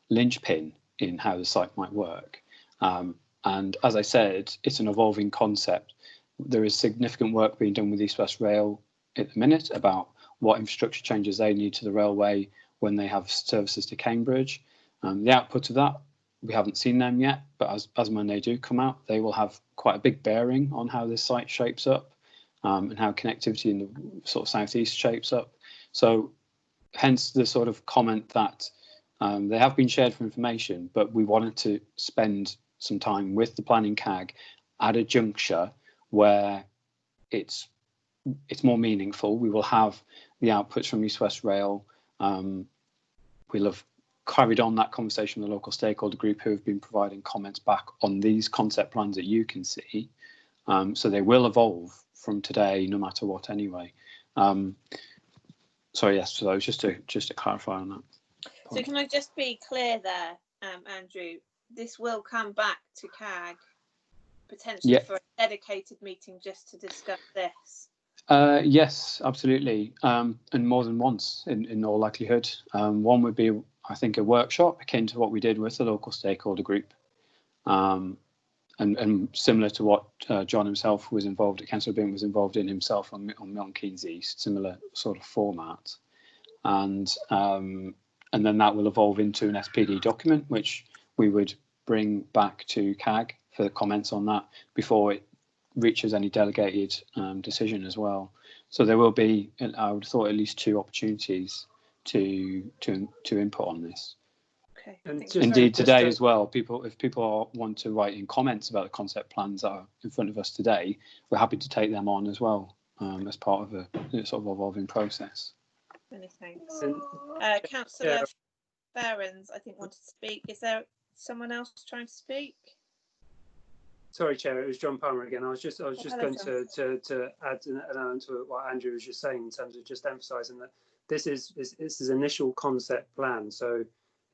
linchpin in how the site might work. And as I said, it's an evolving concept. There is significant work being done with East West Rail at the minute about what infrastructure changes they need to the railway when they have services to Cambridge. The output of that, we haven't seen them yet, but as and when they do come out, they will have quite a big bearing on how this site shapes up, and how connectivity in the sort of southeast shapes up. So hence the sort of comment that they have been shared for information, but we wanted to spend some time with the planning CAG at a juncture where it's more meaningful. We will have the outputs from East West Rail. We'll have carried on that conversation with the local stakeholder group who have been providing comments back on these concept plans that you can see. So they will evolve from today, no matter what anyway. So yes, so just to clarify on that point. So can I just be clear there, Andrew, this will come back to CAG potentially for a dedicated meeting just to discuss this? Yes, absolutely, and more than once in all likelihood. One would be, I think, a workshop akin to what we did with the local stakeholder group, and similar to what John himself was involved, Councillor Bint was involved in himself on Milton Keynes East, similar sort of format, and then that will evolve into an SPD document, which we would bring back to CAG for comments on that before it reaches any delegated decision as well. So there will be, I would have thought, at least 2 opportunities to input on this. Okay. Indeed, today as well, if people want to write in comments about the concept plans that are in front of us today, we're happy to take them on as well, as part of a sort of evolving process. Many thanks. Councillor Behrens, I think, wanted to speak. Is there someone else trying to speak? Sorry, Chair, it was John Palmer again. I was just going to add an element to what Andrew was just saying in terms of just emphasising that this is initial concept plan, so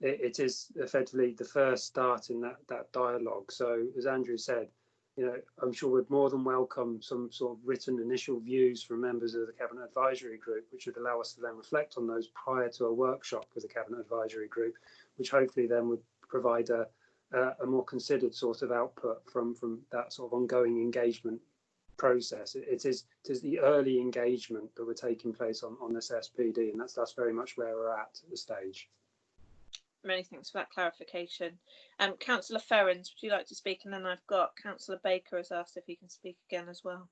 it is effectively the first start in that dialogue. So as Andrew said, you know, I'm sure we'd more than welcome some sort of written initial views from members of the Cabinet Advisory Group, which would allow us to then reflect on those prior to a workshop with the Cabinet Advisory Group, which hopefully then would provide a more considered sort of output from that sort of ongoing engagement process. It is the early engagement that we're taking place on this SPD, and that's very much where we're at the stage. Many thanks for that clarification. Councillor Ferrens, would you like to speak? And then I've got Councillor Baker has asked if he can speak again as well.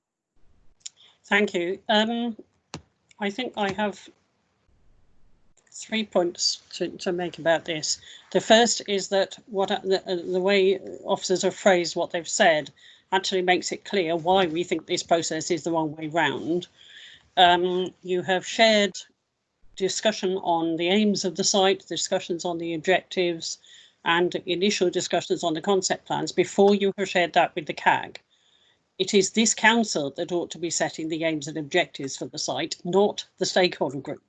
Thank you. I think I have 3 points to make about this. The first is that the way officers have phrased what they've said actually makes it clear why we think this process is the wrong way round. You have shared discussion on the aims of the site, discussions on the objectives, and initial discussions on the concept plans before you have shared that with the CAG. It is this council that ought to be setting the aims and objectives for the site, not the stakeholder group.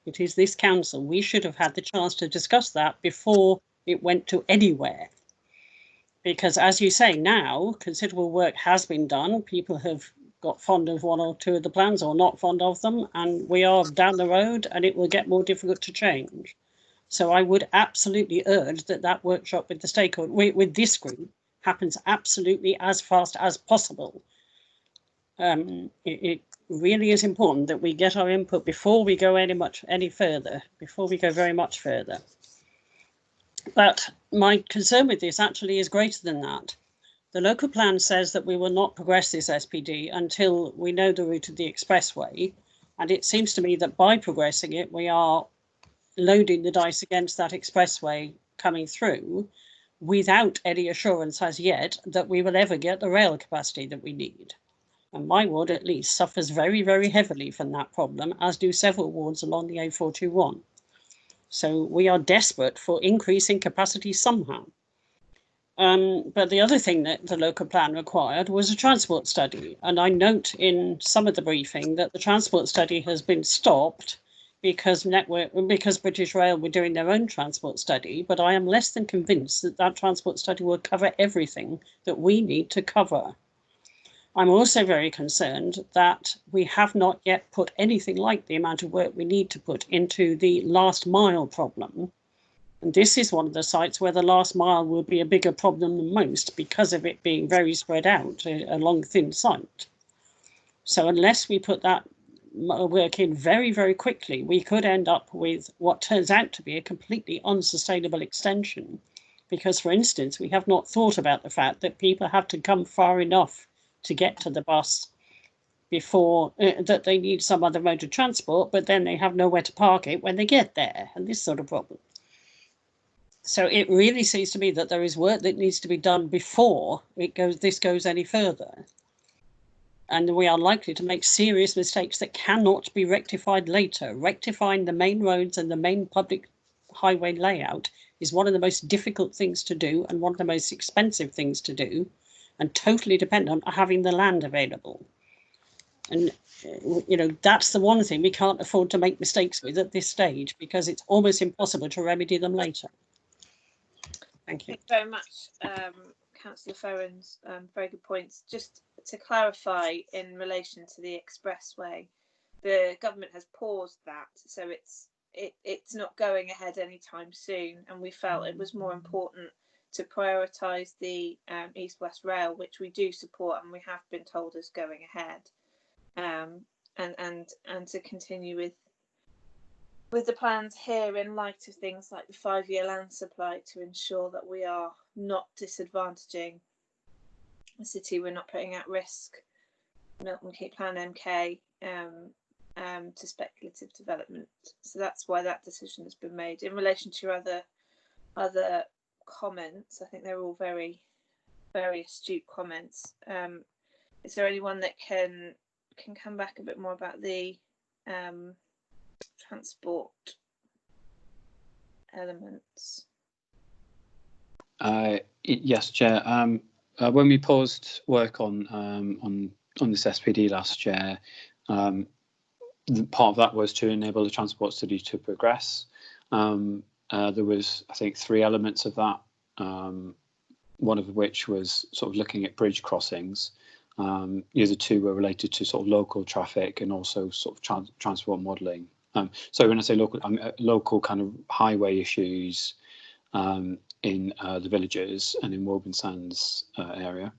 It is this council. We should have had the chance to discuss that before it went to anywhere. Because as you say now, considerable work has been done. People have got fond of 1 or 2 of the plans or not fond of them, and we are down the road and it will get more difficult to change. So I would absolutely urge that workshop with the stakeholder, with this group, happens absolutely as fast as possible. It really is important that we get our input before we go any further, before we go very much further. But my concern with this actually is greater than that. The local plan says that we will not progress this SPD until we know the route of the expressway. And it seems to me that by progressing it, we are loading the dice against that expressway coming through without any assurance as yet that we will ever get the rail capacity that we need. And my ward at least suffers very, very heavily from that problem, as do several wards along the A421. So we are desperate for increasing capacity somehow. But the other thing that the local plan required was a transport study. And I note in some of the briefing that the transport study has been stopped because British Rail were doing their own transport study, but I am less than convinced that that transport study will cover everything that we need to cover. I'm also very concerned that we have not yet put anything like the amount of work we need to put into the last mile problem. And this is one of the sites where the last mile will be a bigger problem than most because of it being very spread out, a long, thin site. So unless we put that work in very, very quickly, we could end up with what turns out to be a completely unsustainable extension. Because, for instance, we have not thought about the fact that people have to come far enough to get to the bus before that they need some other mode of transport, but then they have nowhere to park it when they get there, and this sort of problem. So it really seems to me that there is work that needs to be done before this goes any further. And we are likely to make serious mistakes that cannot be rectified later. Rectifying the main roads and the main public highway layout is one of the most difficult things to do and one of the most expensive things to do, and totally dependent on having the land available. And, that's the one thing we can't afford to make mistakes with at this stage, because it's almost impossible to remedy them later. Thank you. Thank you very much, Councillor Ferrens. Very good points. Just to clarify, in relation to the expressway, the government has paused that, so it's not going ahead anytime soon, and we felt it was more important to prioritise the East-West Rail, which we do support and we have been told is going ahead, and to continue with the plans here in light of things like the 5-year land supply, to ensure that we are not disadvantaging the city, we're not putting at risk Milton Keynes Plan MK to speculative development. So that's why that decision has been made. In relation to your other comments, I think they're all very, very astute comments. Is there anyone that can come back a bit more about the transport elements? Yes, Chair. When we paused work on this SPD last year, part of that was to enable the transport study to progress. There was, I think, 3 elements of that. One of which was sort of looking at bridge crossings. The other 2 were related to sort of local traffic and also sort of transport modelling. So when I say local kind of highway issues in the villages and in Woburn Sands area,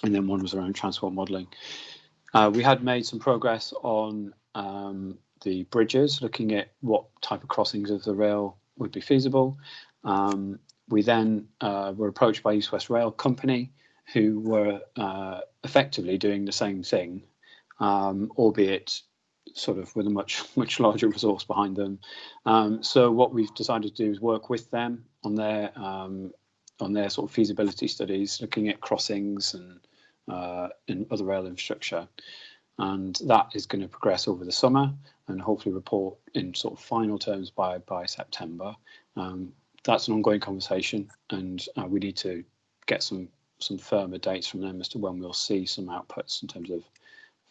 and then one was around transport modelling. We had made some progress on the bridges, looking at what type of crossings of the rail would be feasible. We then were approached by East West Rail Company, who were effectively doing the same thing, albeit sort of with a much larger resource behind them. So what we've decided to do is work with them on their sort of feasibility studies, looking at crossings and other rail infrastructure. And that is going to progress over the summer and hopefully report in sort of final terms by September. That's an ongoing conversation, and we need to get some firmer dates from them as to when we'll see some outputs in terms of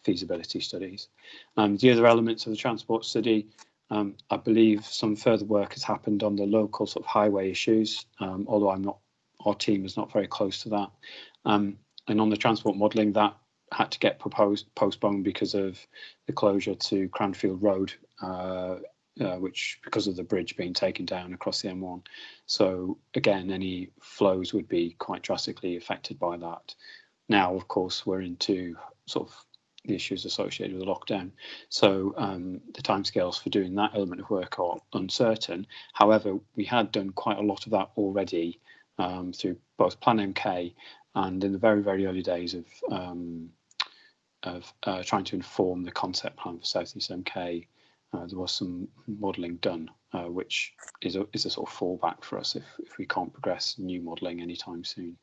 feasibility studies. The other elements of the transport study, I believe some further work has happened on the local sort of highway issues, although our team is not very close to that. And on the transport modelling, that had to get postponed because of the closure to Cranfield Road, which because of the bridge being taken down across the M1. So again, any flows would be quite drastically affected by that. Now, of course, we're into sort of the issues associated with the lockdown. So the timescales for doing that element of work are uncertain. However, we had done quite a lot of that already through both Plan MK and in the very, very early days of trying to inform the concept plan for South East MK. There was some modelling done, which is a sort of fallback for us if we can't progress new modelling anytime soon.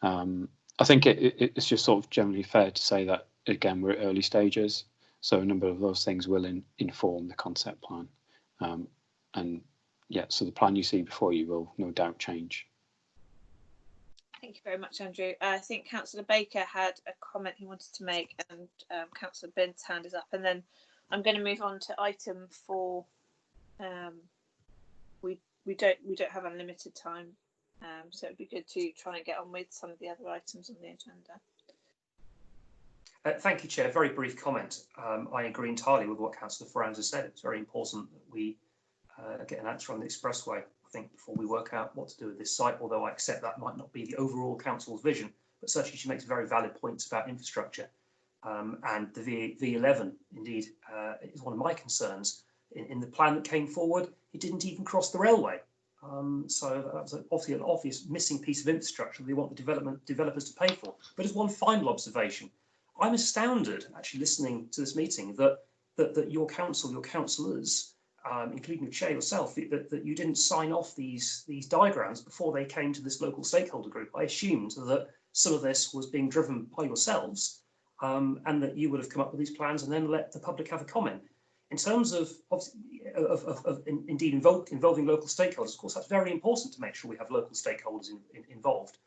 I think it's just sort of generally fair to say that, again, we're at early stages, so a number of those things will inform the concept plan. And yeah, so the plan you see before you will no doubt change. Thank you very much, Andrew. I think Councillor Baker had a comment he wanted to make, and Councillor Bent's hand is up, and then I'm going to move on to item 4. We don't have unlimited time, so it'd be good to try and get on with some of the other items on the agenda. Thank you, Chair. Very brief comment. I agree entirely with what Councillor Ferrand has said. It's very important that we get an answer on the expressway, I think, before we work out what to do with this site, although I accept that might not be the overall Council's vision, but certainly she makes very valid points about infrastructure. And the V11, indeed, is one of my concerns. In the plan that came forward, it didn't even cross the railway. So that was obviously an obvious missing piece of infrastructure they want the developers to pay for. But as one final observation, I'm astounded, actually listening to this meeting, that your council, your councillors, including the chair yourself, that you didn't sign off these diagrams before they came to this local stakeholder group. I assumed that some of this was being driven by yourselves, and that you would have come up with these plans and then let the public have a comment. In terms of indeed involving local stakeholders, of course, that's very important to make sure we have local stakeholders involved.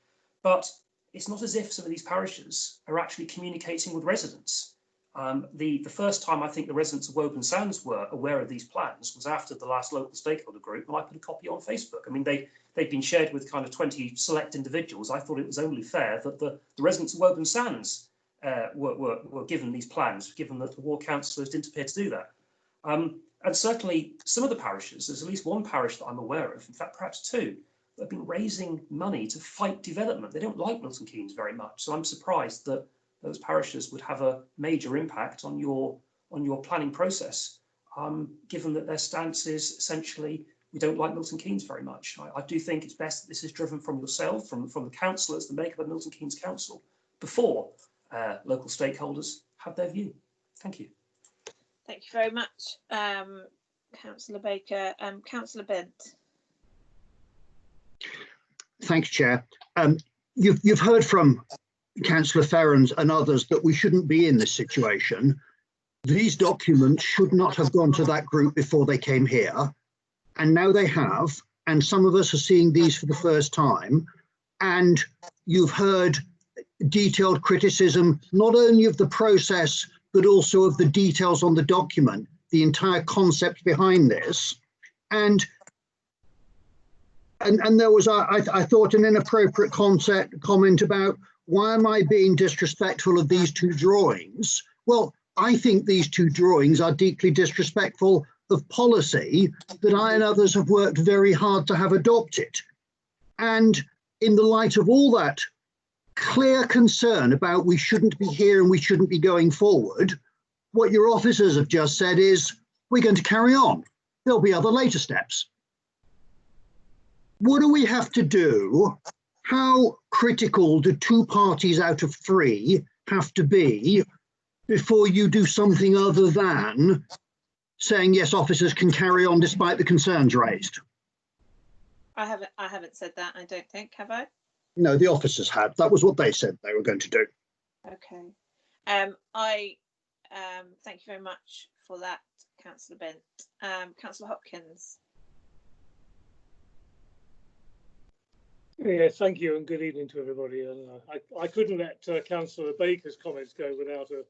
But it's not as if some of these parishes are actually communicating with residents. The first time I think the residents of Woburn Sands were aware of these plans was after the last local stakeholder group, and I put a copy on Facebook. I mean, they'd been shared with kind of 20 select individuals. I thought it was only fair that the residents of Woburn Sands were given these plans, given that the ward councillors didn't appear to do that. And certainly some of the parishes, there's at least one parish that I'm aware of, in fact perhaps 2, that have been raising money to fight development. They don't like Milton Keynes very much, so I'm surprised that those parishes would have a major impact on your planning process, given that their stance is essentially, we don't like Milton Keynes very much. I do think it's best that this is driven from yourself, from the councillors, the makeup of Milton Keynes Council, before local stakeholders have their view. Thank you. Thank you very much, Councillor Baker. Councillor Bent. Thanks, Chair. You've heard from Councillor Ferrand and others that we shouldn't be in this situation. These documents should not have gone to that group before they came here, and now they have, and some of us are seeing these for the first time, and you've heard detailed criticism not only of the process but also of the details on the document, the entire concept behind this. And there was, I thought, an inappropriate comment about, why am I being disrespectful of these 2 drawings? Well, I think these 2 drawings are deeply disrespectful of policy that I and others have worked very hard to have adopted. And in the light of all that clear concern about we shouldn't be here and we shouldn't be going forward, what your officers have just said is, we're going to carry on. There'll be other later steps. What do we have to do? How critical do 2 parties out of 3 have to be before you do something other than saying, yes, officers can carry on despite the concerns raised? I haven't said that, I don't think, have I? No, the officers had. That was what they said they were going to do. Okay. Thank you very much for that, Councillor Bent. Councillor Hopkins. Yeah, thank you, and good evening to everybody. And I couldn't let Councillor Baker's comments go without a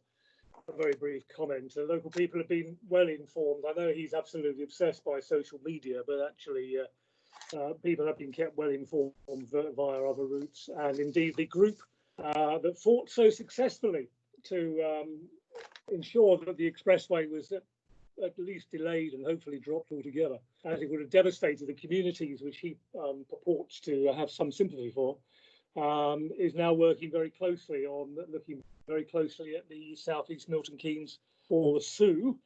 very brief comment. Local people have been well informed. I know he's absolutely obsessed by social media, but actually people have been kept well informed via other routes. And indeed, the group that fought so successfully to ensure that the expressway was at least delayed and hopefully dropped altogether, as it would have devastated the communities which he purports to have some sympathy for, is now working very closely on looking very closely at the South East Milton Keynes or the Sue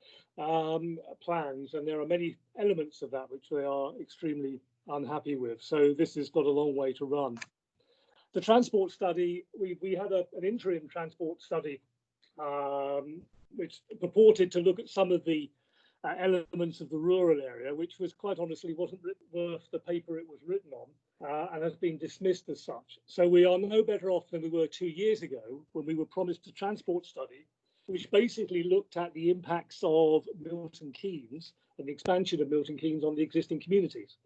plans, and there are many elements of that which they are extremely unhappy with. So this has got a long way to run. The transport study, we had an interim transport study which purported to look at some of the elements of the rural area, which was quite honestly wasn't worth the paper it was written on, and has been dismissed as such. So we are no better off than we were 2 years ago when we were promised a transport study, which basically looked at the impacts of Milton Keynes and the expansion of Milton Keynes on the existing communities.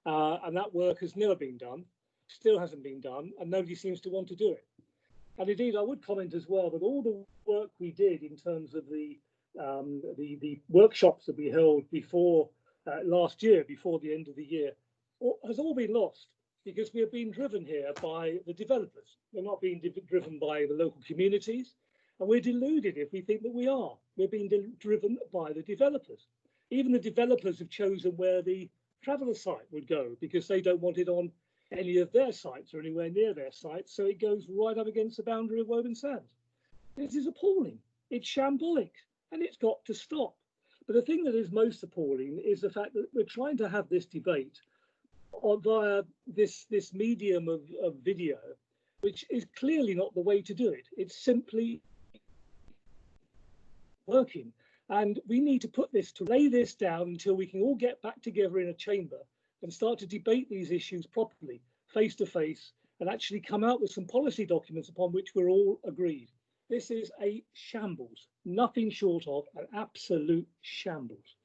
And that work has never been done, still hasn't been done, and nobody seems to want to do it. And indeed, I would comment as well that all the work we did in terms of the the workshops that we held before last year, before the end of the year, has all been lost because we are being driven here by the developers. We're not being driven by the local communities, and we're deluded if we think that we are. We're being driven by the developers. Even the developers have chosen where the traveller site would go because they don't want it on any of their sites or anywhere near their sites, so it goes right up against the boundary of Woburn Sands. This is appalling. It's shambolic, and it's got to stop. But the thing that is most appalling is the fact that we're trying to have this debate via this medium of video, which is clearly not the way to do it. It's simply working. And we need to lay this down until we can all get back together in a chamber and start to debate these issues properly, face to face, and actually come out with some policy documents upon which we're all agreed. This is a shambles, nothing short of an absolute shambles.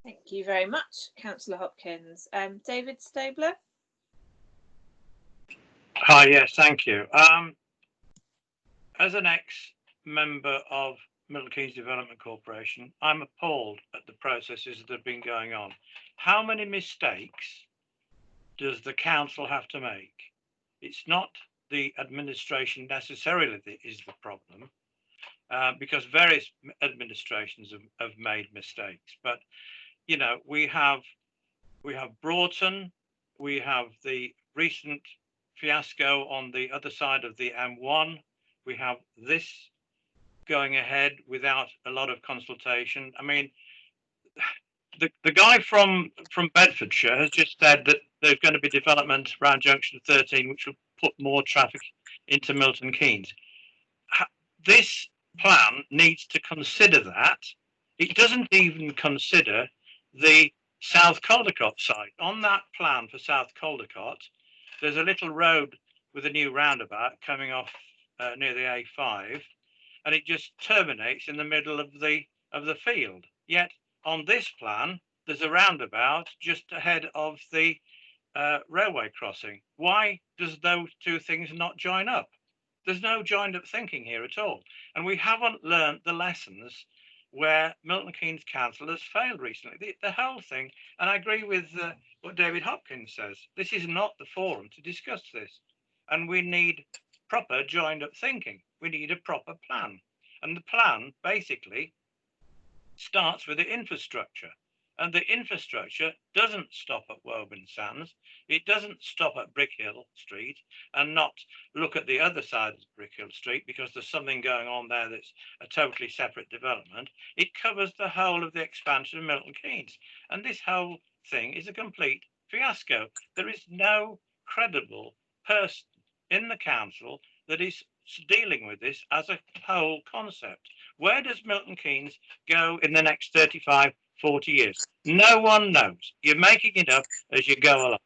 Thank you very much, Councillor Hopkins. David Stabler. Hi, yes, thank you. As an ex-member of Milton Keynes Development Corporation, I'm appalled at the processes that have been going on. How many mistakes does the council have to make? It's not the administration necessarily that is the problem, because various administrations have made mistakes. But you know, we have Broughton, we have the recent fiasco on the other side of the M1. We have this going ahead without a lot of consultation. I mean, the guy from Bedfordshire has just said that there's going to be development around Junction 13, which will put more traffic into Milton Keynes. This plan needs to consider that. It doesn't even consider the South Caldecott site. On that plan for South Caldecott, there's a little road with a new roundabout coming off near the A5, and it just terminates in the middle of the field. Yet on this plan, there's a roundabout just ahead of the railway crossing. Why does those two things not join up? There's no joined up thinking here at all. And we haven't learned the lessons where Milton Keynes Council has failed recently. The whole thing, and I agree with what David Hopkins says, this is not the forum to discuss this. And we need proper joined up thinking. We need a proper plan. And the plan basically starts with the infrastructure. And the infrastructure doesn't stop at Woburn Sands. It doesn't stop at Brickhill Street and not look at the other side of Brickhill Street because there's something going on there that's a totally separate development. It covers the whole of the expansion of Milton Keynes. And this whole thing is a complete fiasco. There is no credible person in the council that is dealing with this as a whole concept. Where does Milton Keynes go in the next 35, 40 years? No one knows. You're making it up as you go along.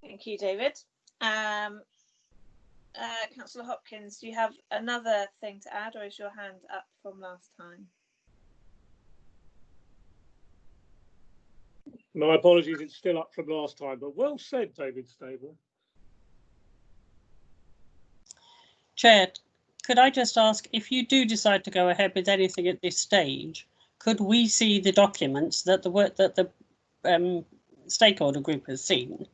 Thank you, David. Councillor Hopkins, do you have another thing to add, or is your hand up from last time? My apologies, it's still up from last time, but well said, David Stabler. Chair, could I just ask, if you do decide to go ahead with anything at this stage, could we see the documents that the stakeholder group has seen,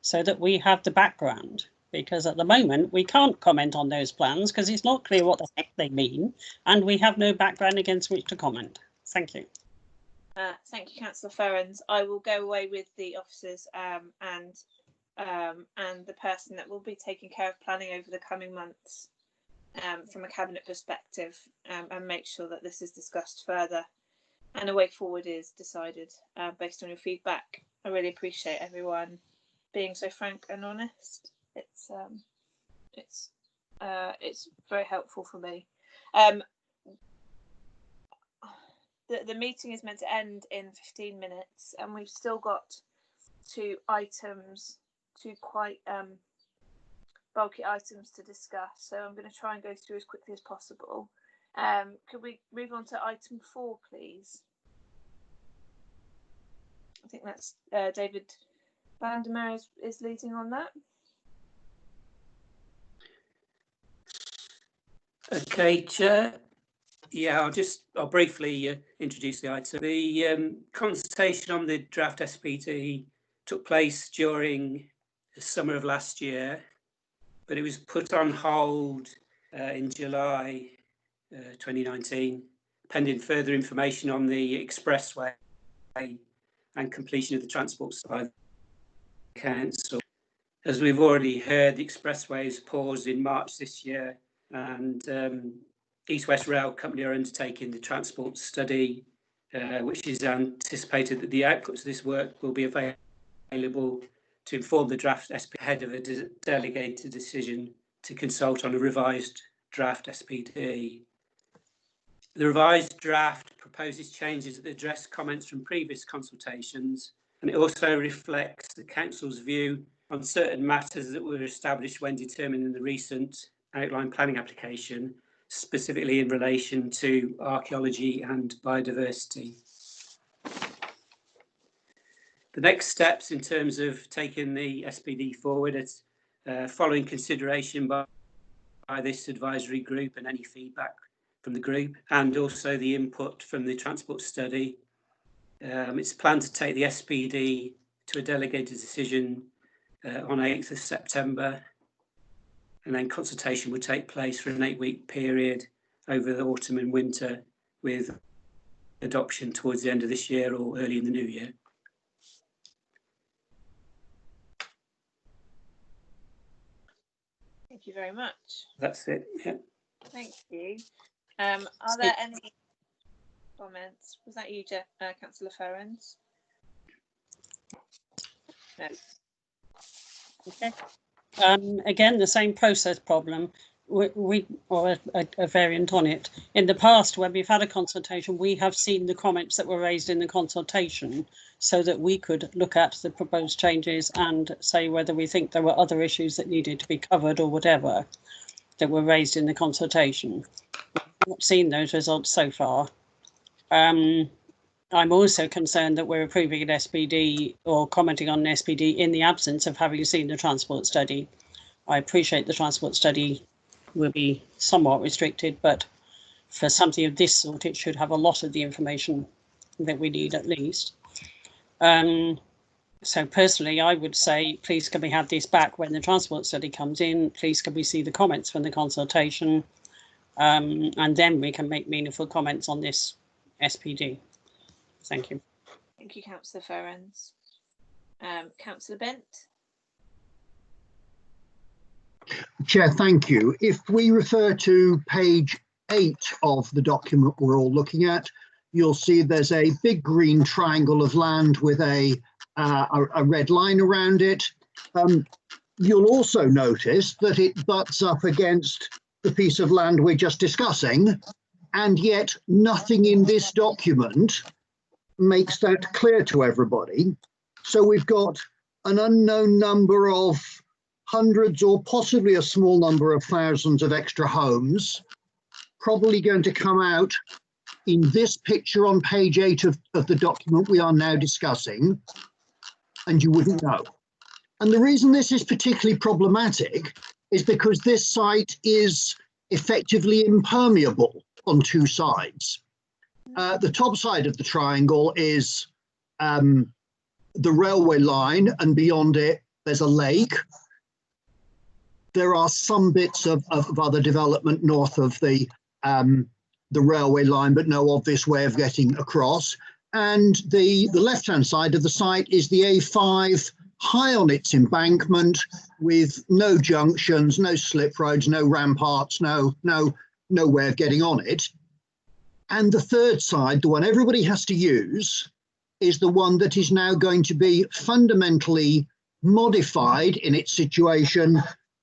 so that we have the background? Because at the moment we can't comment on those plans because it's not clear what the heck they mean, and we have no background against which to comment. Thank you. Thank you, Councillor Ferrens. I will go away with the officers and the person that will be taking care of planning over the coming months from a cabinet perspective, and make sure that this is discussed further and a way forward is decided based on your feedback. I really appreciate everyone being so frank and honest. It's very helpful for me. The meeting is meant to end in 15 minutes, and we've still got two quite bulky items to discuss. So I'm going to try and go through as quickly as possible. Could we move on to item 4, please? I think that's David Vandermeer is leading on that. Okay, Chair. Yeah, I'll briefly introduce the item. The consultation on the draft SPD took place during the summer of last year, but it was put on hold in July 2019, pending further information on the expressway and completion of the transport by the council. As we've already heard, the expressway is paused in March this year, and East West Rail Company are undertaking the transport study, which is anticipated that the outputs of this work will be available to inform the draft SP ahead of a delegated decision to consult on a revised draft SPD. The revised draft proposes changes that address comments from previous consultations, and it also reflects the Council's view on certain matters that were established when determining the recent outline planning application, specifically in relation to archaeology and biodiversity. The next steps in terms of taking the SPD forward is following consideration by this advisory group and any feedback from the group, and also the input from the transport study. It's planned to take the SPD to a delegated decision on 8th of September. And then consultation would take place for an 8-week period over the autumn and winter, with adoption towards the end of this year or early in the new year. Thank you very much. That's it. Yeah. Thank you. Are there any comments? Was that you, Councillor Ferrens? No. Okay. Again, the same process problem, or a variant on it. In the past, when we've had a consultation, we have seen the comments that were raised in the consultation so that we could look at the proposed changes and say whether we think there were other issues that needed to be covered or whatever that were raised in the consultation. We've not seen those results so far. I'm also concerned that we're approving an SPD or commenting on an SPD in the absence of having seen the transport study. I appreciate the transport study will be somewhat restricted, but for something of this sort, it should have a lot of the information that we need at least. So personally, I would say, please can we have this back when the transport study comes in? Please can we see the comments from the consultation? And then we can make meaningful comments on this SPD. Thank you. Thank you, Councillor Ferrens. Councillor Bent. Chair, thank you. If we refer to page 8 of the document we're all looking at, you'll see there's a big green triangle of land with a red line around it. You'll also notice that it butts up against the piece of land we're just discussing, and yet nothing in this document makes that clear to everybody. So we've got an unknown number of hundreds or possibly a small number of thousands of extra homes probably going to come out in this picture on page 8 of the document we are now discussing, and you wouldn't know. And the reason this is particularly problematic is because this site is effectively impermeable on two sides. The top side of the triangle is the railway line, and beyond it there's a lake. There are some bits of other development north of the railway line, but no obvious way of getting across. And the left-hand side of the site is the A5 high on its embankment, with no junctions, no slip roads, no ramparts, no way of getting on it. And the third side, the one everybody has to use, is the one that is now going to be fundamentally modified in its situation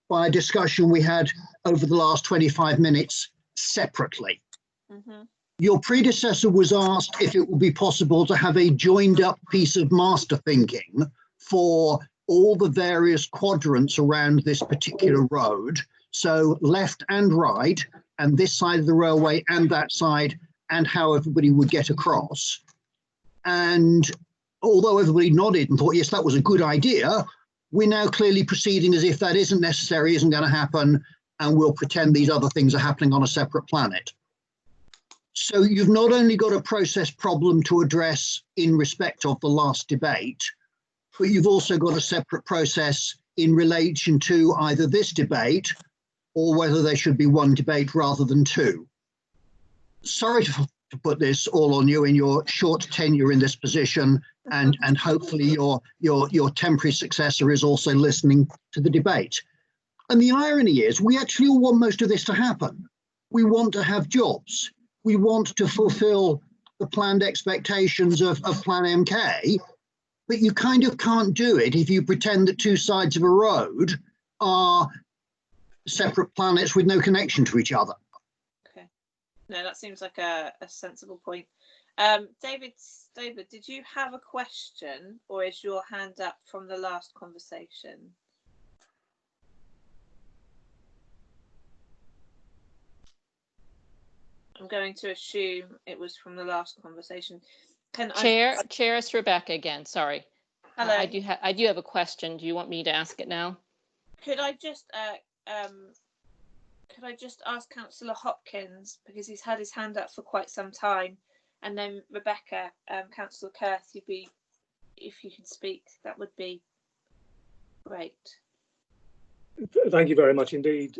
by a discussion we had over the last 25 minutes separately. Mm-hmm. Your predecessor was asked if it would be possible to have a joined up piece of master thinking for all the various quadrants around this particular road. So left and right, and this side of the railway and that side, and how everybody would get across. And although everybody nodded and thought, yes, that was a good idea, we're now clearly proceeding as if that isn't necessary, isn't going to happen, and we'll pretend these other things are happening on a separate planet. So you've not only got a process problem to address in respect of the last debate, but you've also got a separate process in relation to either this debate or whether there should be one debate rather than two. Sorry to put this all on you in your short tenure in this position, and hopefully your temporary successor is also listening to the debate. And the irony is, we actually all want most of this to happen. We want to have jobs. We want to fulfill the planned expectations of Plan MK, but you kind of can't do it if you pretend that two sides of a road are separate planets with no connection to each other. Okay, no, that seems like a sensible point. David, did you have a question, or is your hand up from the last conversation? I'm going to assume it was from the last conversation. Chair, it's Rebecca again. Sorry. Hello. I do have a question. Do you want me to ask it now? Could I just ask Councillor Hopkins, because he's had his hand up for quite some time, and then Rebecca, Councillor Kurth, if you could speak, that would be great. Thank you very much indeed.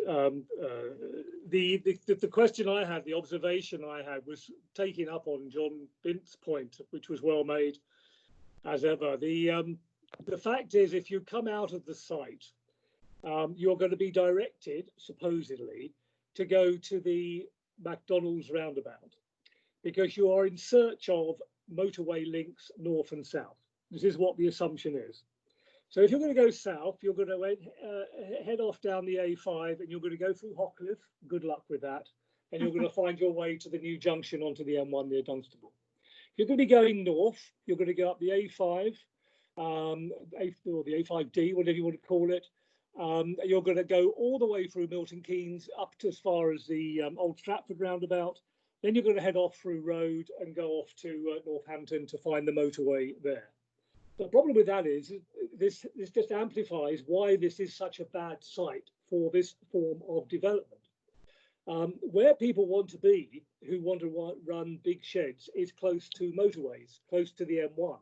The question I had, the observation I had, was taking up on John Bint's point, which was well made as ever. The fact is, if you come out of the site, you're going to be directed, supposedly, to go to the McDonald's roundabout, because you are in search of motorway links north and south. This is what the assumption is. So if you're going to go south, you're going to head off down the A5, and you're going to go through Hockliffe. Good luck with that. And you're going to find your way to the new junction onto the M1 near Dunstable. If you're going to be going north, you're going to go up the A5, or the A5D, whatever you want to call it. You're going to go all the way through Milton Keynes up to as far as the Old Stratford roundabout. Then you're going to head off through Road and go off to Northampton to find the motorway there. The problem with that is this just amplifies why this is such a bad site for this form of development. Where people want to be, who want to run big sheds, is close to motorways, close to the M1.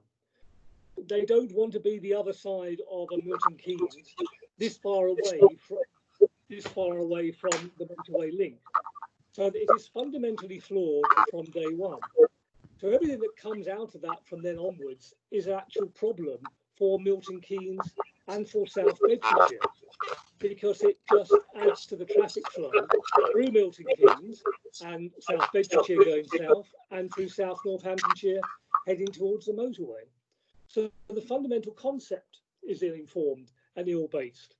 They don't want to be the other side of a Milton Keynes, this far away from the motorway link. So it is fundamentally flawed from day one. So everything that comes out of that from then onwards is an actual problem for Milton Keynes and for South Bedfordshire, because it just adds to the traffic flow through Milton Keynes and South Bedfordshire going south, and through South Northamptonshire heading towards the motorway. So the fundamental concept is ill-informed and ill-based.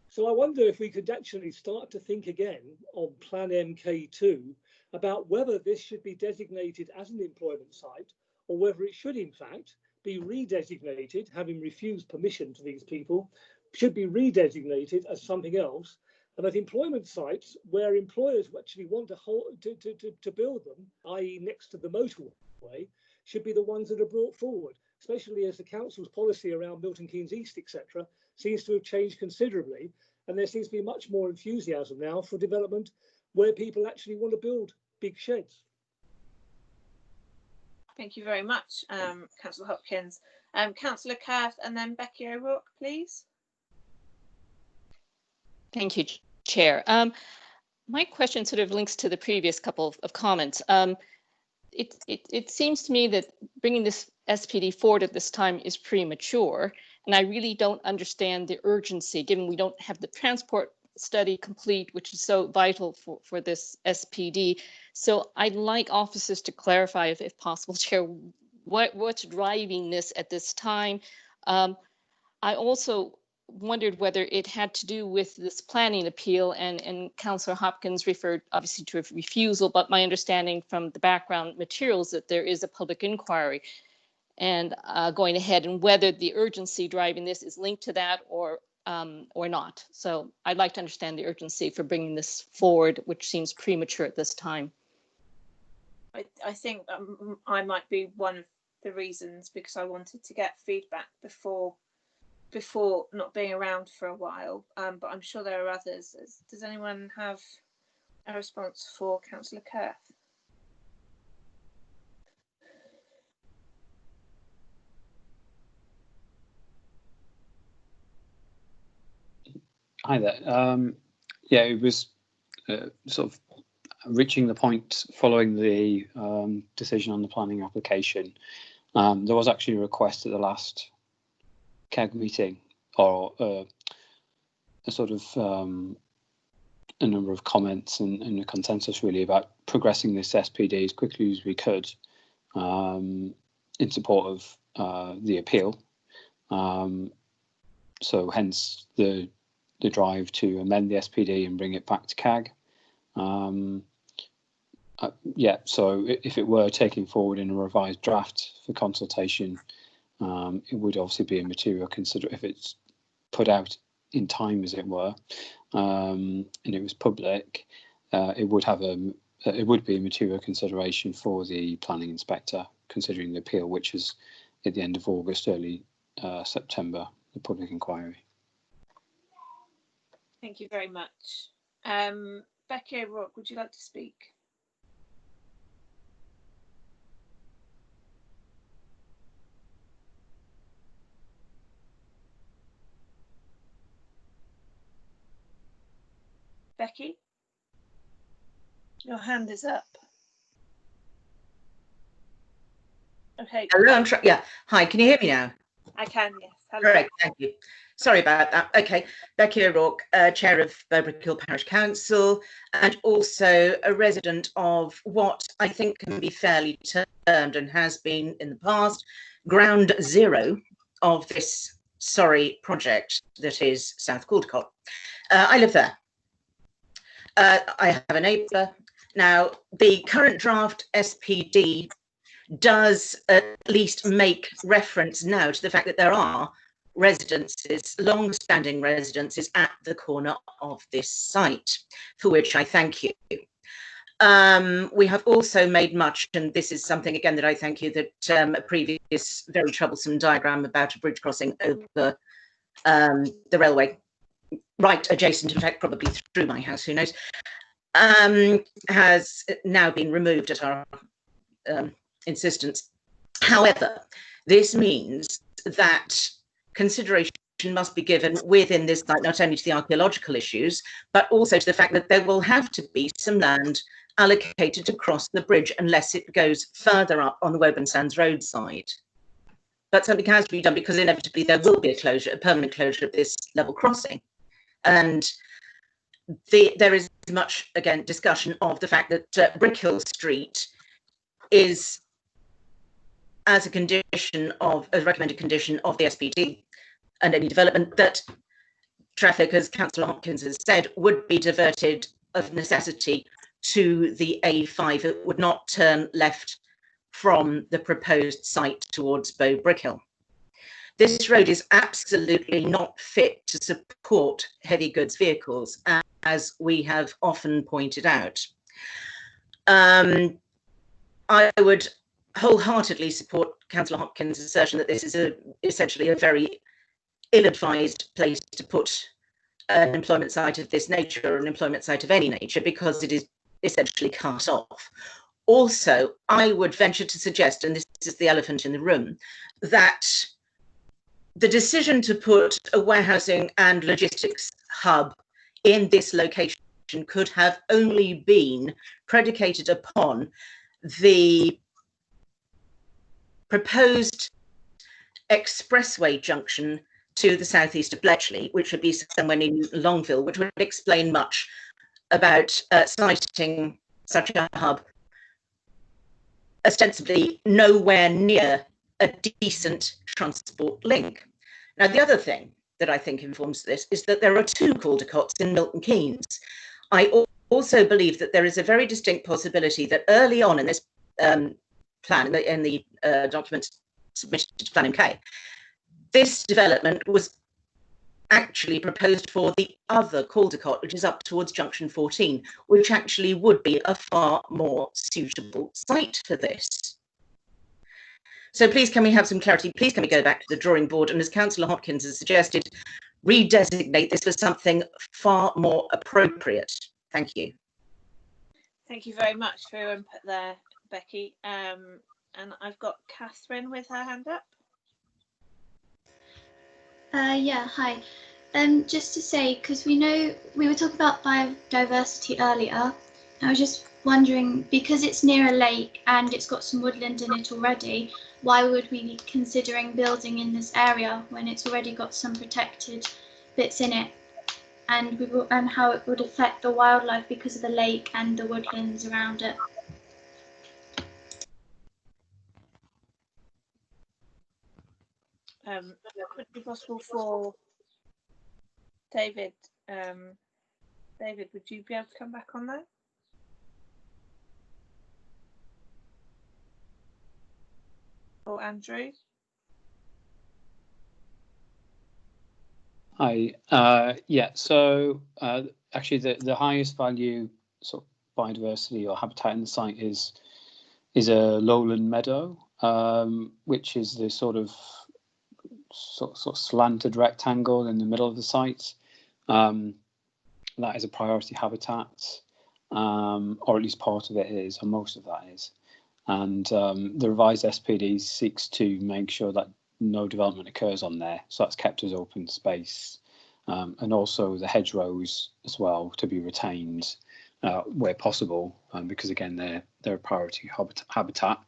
So I wonder if we could actually start to think again on Plan MK2 about whether this should be designated as an employment site, or whether it should in fact be redesignated, having refused permission to these people, should be redesignated as something else, and that employment sites where employers actually want to build them, i.e. next to the motorway, should be the ones that are brought forward, especially as the council's policy around Milton Keynes East, etc., seems to have changed considerably, and there seems to be much more enthusiasm now for development where people actually want to build big sheds. Thank you very much, Councillor Hopkins. Councillor Kurth, and then Becky O'Rourke, please. Thank you, Chair. My question sort of links to the previous couple of comments. It seems to me that bringing this SPD forward at this time is premature, and I really don't understand the urgency, given we don't have the transport study complete, which is so vital for this SPD. So I'd like officers to clarify, if possible, Chair, what's driving this at this time. I also wondered whether it had to do with this planning appeal, and Councillor Hopkins referred obviously to a refusal, but my understanding from the background materials that there is a public inquiry and going ahead, and whether the urgency driving this is linked to that or not. So I'd like to understand the urgency for bringing this forward, which seems premature at this time. I think I might be one of the reasons, because I wanted to get feedback before not being around for a while. But I'm sure there are others. Does anyone have a response for Councillor Kurth? Hi there. Yeah, it was sort of reaching the point following the decision on the planning application. There was actually a request at the last CAG meeting, or a sort of a number of comments and a consensus really about progressing this SPD as quickly as we could in support of the appeal. So hence the drive to amend the SPD and bring it back to CAG. Yeah, so if it were taken forward in a revised draft for consultation, it would obviously be a material if it's put out in time, as it were, and it was public, it would be a material consideration for the planning inspector, considering the appeal, which is at the end of August, early September, the public inquiry. Thank you very much. Becky O'Rourke, would you like to speak? Becky, your hand is up. Okay. Hello, yeah. Hi, can you hear me now? I can, yes. Hello. Correct, thank you. Sorry about that. Okay, Becky O'Rourke, Chair of Berwick Hill Parish Council, and also a resident of what I think can be fairly termed, and has been in the past, ground zero of this sorry project that is South Caldecott. I live there. I have a neighbour. Now, the current draft SPD does at least make reference now to the fact that there are residences, long-standing residences at the corner of this site, for which I thank you. We have also made much, and this is something again that I thank you, that a previous very troublesome diagram about a bridge crossing over the railway, right adjacent, in fact probably through my house, who knows, has now been removed at our insistence. However, this means that consideration must be given within this site, not only to the archaeological issues, but also to the fact that there will have to be some land allocated to cross the bridge unless it goes further up on the Woburn Sands Road side. But something has to be done, because inevitably there will be a closure, a permanent closure of this level crossing. And there is much, again, discussion of the fact that Brickhill Street is, as a condition of, a recommended condition of the SPD and any development, that traffic, as Councillor Hopkins has said, would be diverted of necessity to the A5. It would not turn left from the proposed site towards Bow Brickhill. This road is absolutely not fit to support heavy goods vehicles, as we have often pointed out. I would wholeheartedly support Councillor Hopkins' assertion that this is essentially a very ill-advised place to put an employment site of this nature, or an employment site of any nature, because it is essentially cut off. Also, I would venture to suggest, and this is the elephant in the room, that the decision to put a warehousing and logistics hub in this location could have only been predicated upon the proposed expressway junction to the southeast of Bletchley, which would be somewhere near Longville, which would explain much about siting such a hub ostensibly nowhere near a decent transport link. Now, the other thing that I think informs this is that there are two Caldecotts in Milton Keynes. I also believe that there is a very distinct possibility that early on in this plan, in the document submitted to Plan MK, this development was actually proposed for the other Caldecott, which is up towards Junction 14, which actually would be a far more suitable site for this. So please, can we have some clarity? Please, can we go back to the drawing board? And as Councillor Hopkins has suggested, redesignate this for something far more appropriate. Thank you. Thank you very much for your input there, Becky. And I've got Catherine with her hand up. Yeah, hi. Just to say, because we know we were talking about biodiversity earlier, I was just wondering, because it's near a lake and it's got some woodland in it already, why would we be considering building in this area when it's already got some protected bits in it? And how it would affect the wildlife because of the lake and the woodlands around it. Would it be possible for David? David, would you be able to come back on that? Or Andrew? Hi. Yeah. So actually, the highest value sort of biodiversity or habitat in the site is a lowland meadow, which is the sort of slanted rectangle in the middle of the site. That is a priority habitat, or at least part of it is, or most of that is. And the revised SPD seeks to make sure that no development occurs on there, so that's kept as open space, and also the hedgerows as well to be retained where possible, because again they're a priority habitat.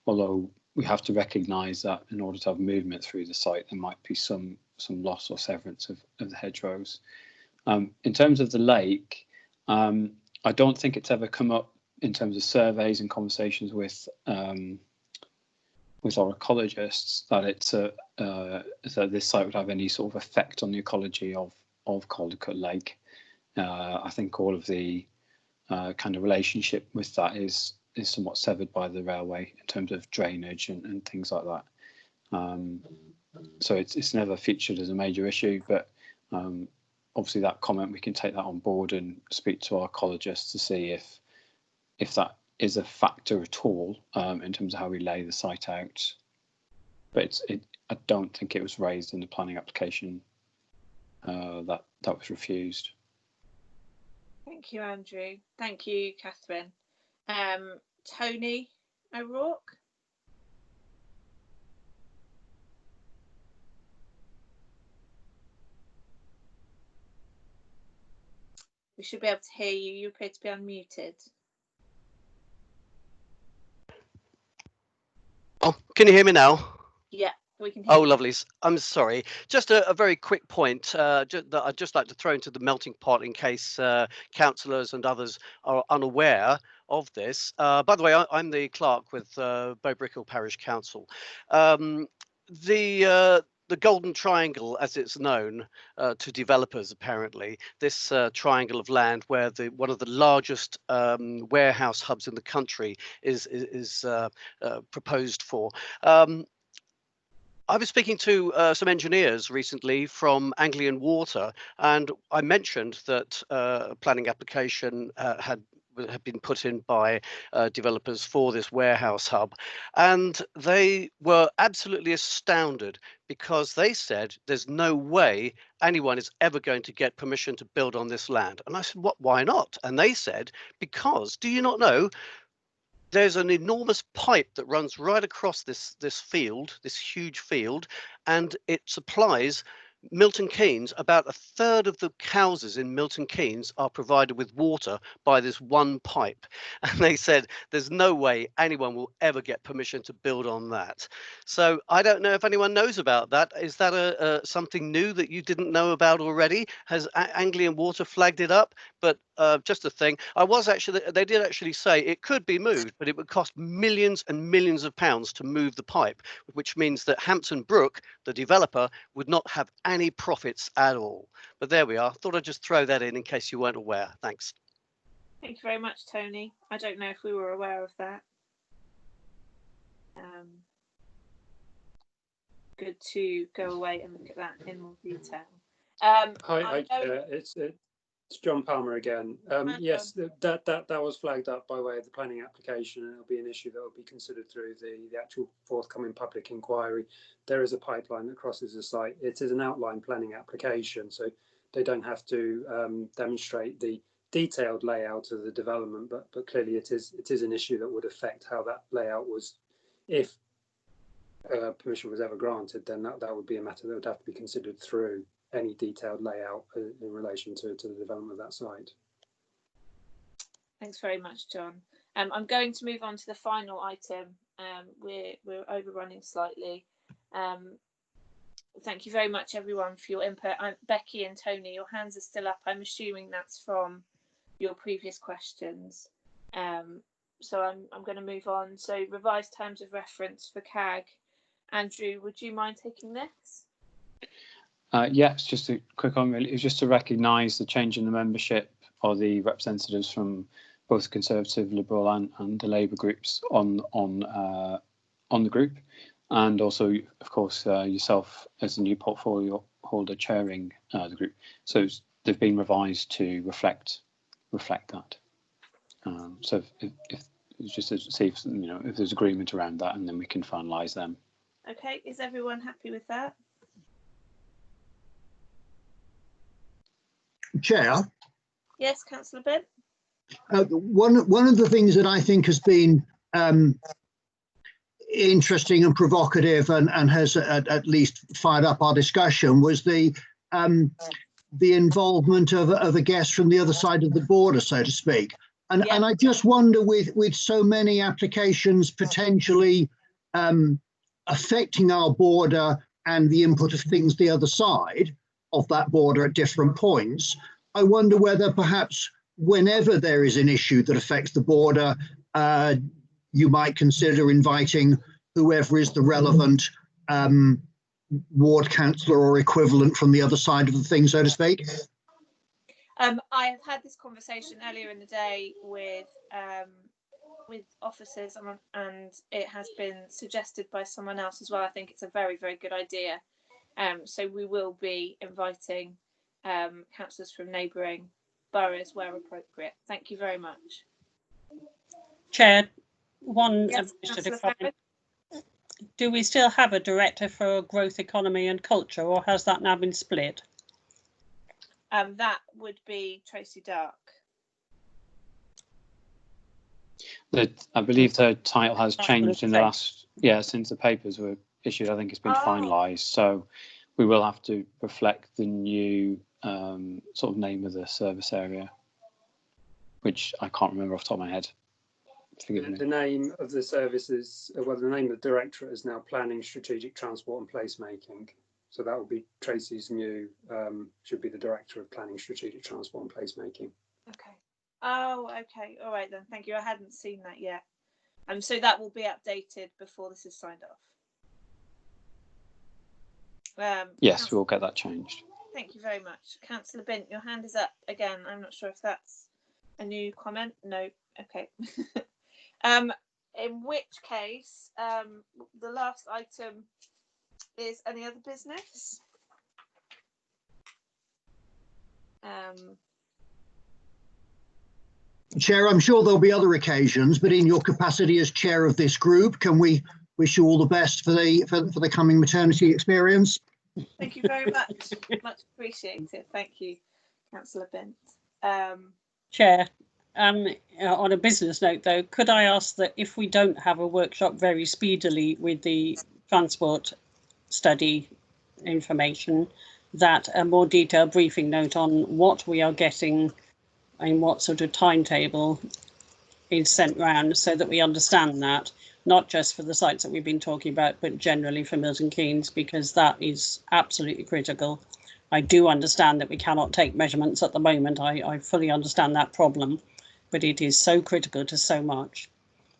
Although we have to recognise that in order to have movement through the site, there might be some loss or severance of the hedgerows. In terms of the lake, I don't think it's ever come up in terms of surveys and conversations with our ecologists that it's that this site would have any sort of effect on the ecology of Caldicot Lake. I think all of the kind of relationship with that is somewhat severed by the railway in terms of drainage and things like that. So it's never featured as a major issue, but obviously that comment, we can take that on board and speak to our ecologists to see if that is a factor at all in terms of how we lay the site out. But I don't think it was raised in the planning application that was refused. Thank you, Andrew. Thank you, Catherine. Tony O'Rourke. We should be able to hear you. You appear to be unmuted. Oh, can you hear me now? Yeah, we can hear Oh, you. lovely. I'm sorry. Just a very quick point that I'd just like to throw into the melting pot in case councillors and others are unaware of this. By the way, I'm the clerk with Bow-Brickhill Parish Council. The Golden Triangle, as it's known to developers, apparently, this triangle of land where one of the largest warehouse hubs in the country is proposed for. I was speaking to some engineers recently from Anglian Water, and I mentioned that a planning application had been put in by developers for this warehouse hub, and they were absolutely astounded because they said there's no way anyone is ever going to get permission to build on this land. And I said, what? Why not? And they said, because do you not know there's an enormous pipe that runs right across this field, this huge field, and it supplies Milton Keynes. About a third of the houses in Milton Keynes are provided with water by this one pipe. And they said there's no way anyone will ever get permission to build on that. So I don't know if anyone knows about that. Is that something new that you didn't know about already? Has Anglian Water flagged it up? But just a thing, they did actually say it could be moved, but it would cost millions and millions of pounds to move the pipe, which means that Hampton Brook, the developer, would not have any profits at all. But there we are. Thought I'd just throw that in case you weren't aware. Thanks. Thank you very much, Tony. I don't know if we were aware of that. Good to go away and look at that in more detail. Hi, it's It's John Palmer again. Yes, that was flagged up by way of the planning application, and it'll be an issue that will be considered through the actual forthcoming public inquiry. There is a pipeline that crosses the site. It is an outline planning application, so they don't have to demonstrate the detailed layout of the development, but clearly it is an issue that would affect how that layout was, if permission was ever granted, then that would be a matter that would have to be considered through any detailed layout in relation to the development of that site. Thanks very much, John. I'm going to move on to the final item. We're overrunning slightly. Thank you very much, everyone, for your input. Becky and Tony, your hands are still up. I'm assuming that's from your previous questions. So I'm going to move on. So revised terms of reference for CAG. Andrew, would you mind taking this? Yeah, it's just a quick one really. It was just to recognise the change in the membership or the representatives from both Conservative, Liberal and the Labour groups on the group, and also, of course, yourself as the new portfolio holder chairing the group. So they've been revised to reflect that. So if it's just to see if if there's agreement around that, and then we can finalise them. Okay, is everyone happy with that? Chair? Yes, Councillor Bent? One of the things that I think has been interesting and provocative and has at least fired up our discussion was the involvement of a guest from the other side of the border, so to speak. And I just wonder, with so many applications potentially affecting our border and the input of things the other side of that border at different points, I wonder whether perhaps whenever there is an issue that affects the border, you might consider inviting whoever is the relevant ward councillor or equivalent from the other side of the thing, so to speak. I have had this conversation earlier in the day with officers, and it has been suggested by someone else as well. I think it's a very, very good idea. So we will be inviting councillors from neighbouring boroughs where appropriate. Thank you very much. Chair, one Yes, administrative comment. Do we still have a director for growth, economy and culture, or has that now been split? That would be Tracy Dark. I believe the title has changed in the last, since the papers were issued. I think it's been finalised, so we will have to reflect the new sort of name of the service area, which I can't remember off the top of my head. Forgive me. The name of the service is, well, the name of the directorate is now Planning, Strategic Transport and Placemaking. So that will be Tracy's new, should be the Director of Planning, Strategic Transport and Placemaking. Okay. Oh, okay. All right then. Thank you. I hadn't seen that yet. So that will be updated before this is signed off. Yes, we'll get that changed. Thank you very much. Councillor Bint, your hand is up again. I'm not sure if that's a new comment. No. Okay. In which case, the last item is any other business? Chair, I'm sure there'll be other occasions, but in your capacity as chair of this group, can we wish you all the best for the coming maternity experience? Thank you very much. Much appreciated. Thank you, Councillor Bent. Chair, on a business note though, could I ask that if we don't have a workshop very speedily with the transport study information, that a more detailed briefing note on what we are getting and what sort of timetable is sent round, so that we understand that, not just for the sites that we've been talking about, but generally for Milton Keynes, because that is absolutely critical. I do understand that we cannot take measurements at the moment. I fully understand that problem, but it is so critical to so much.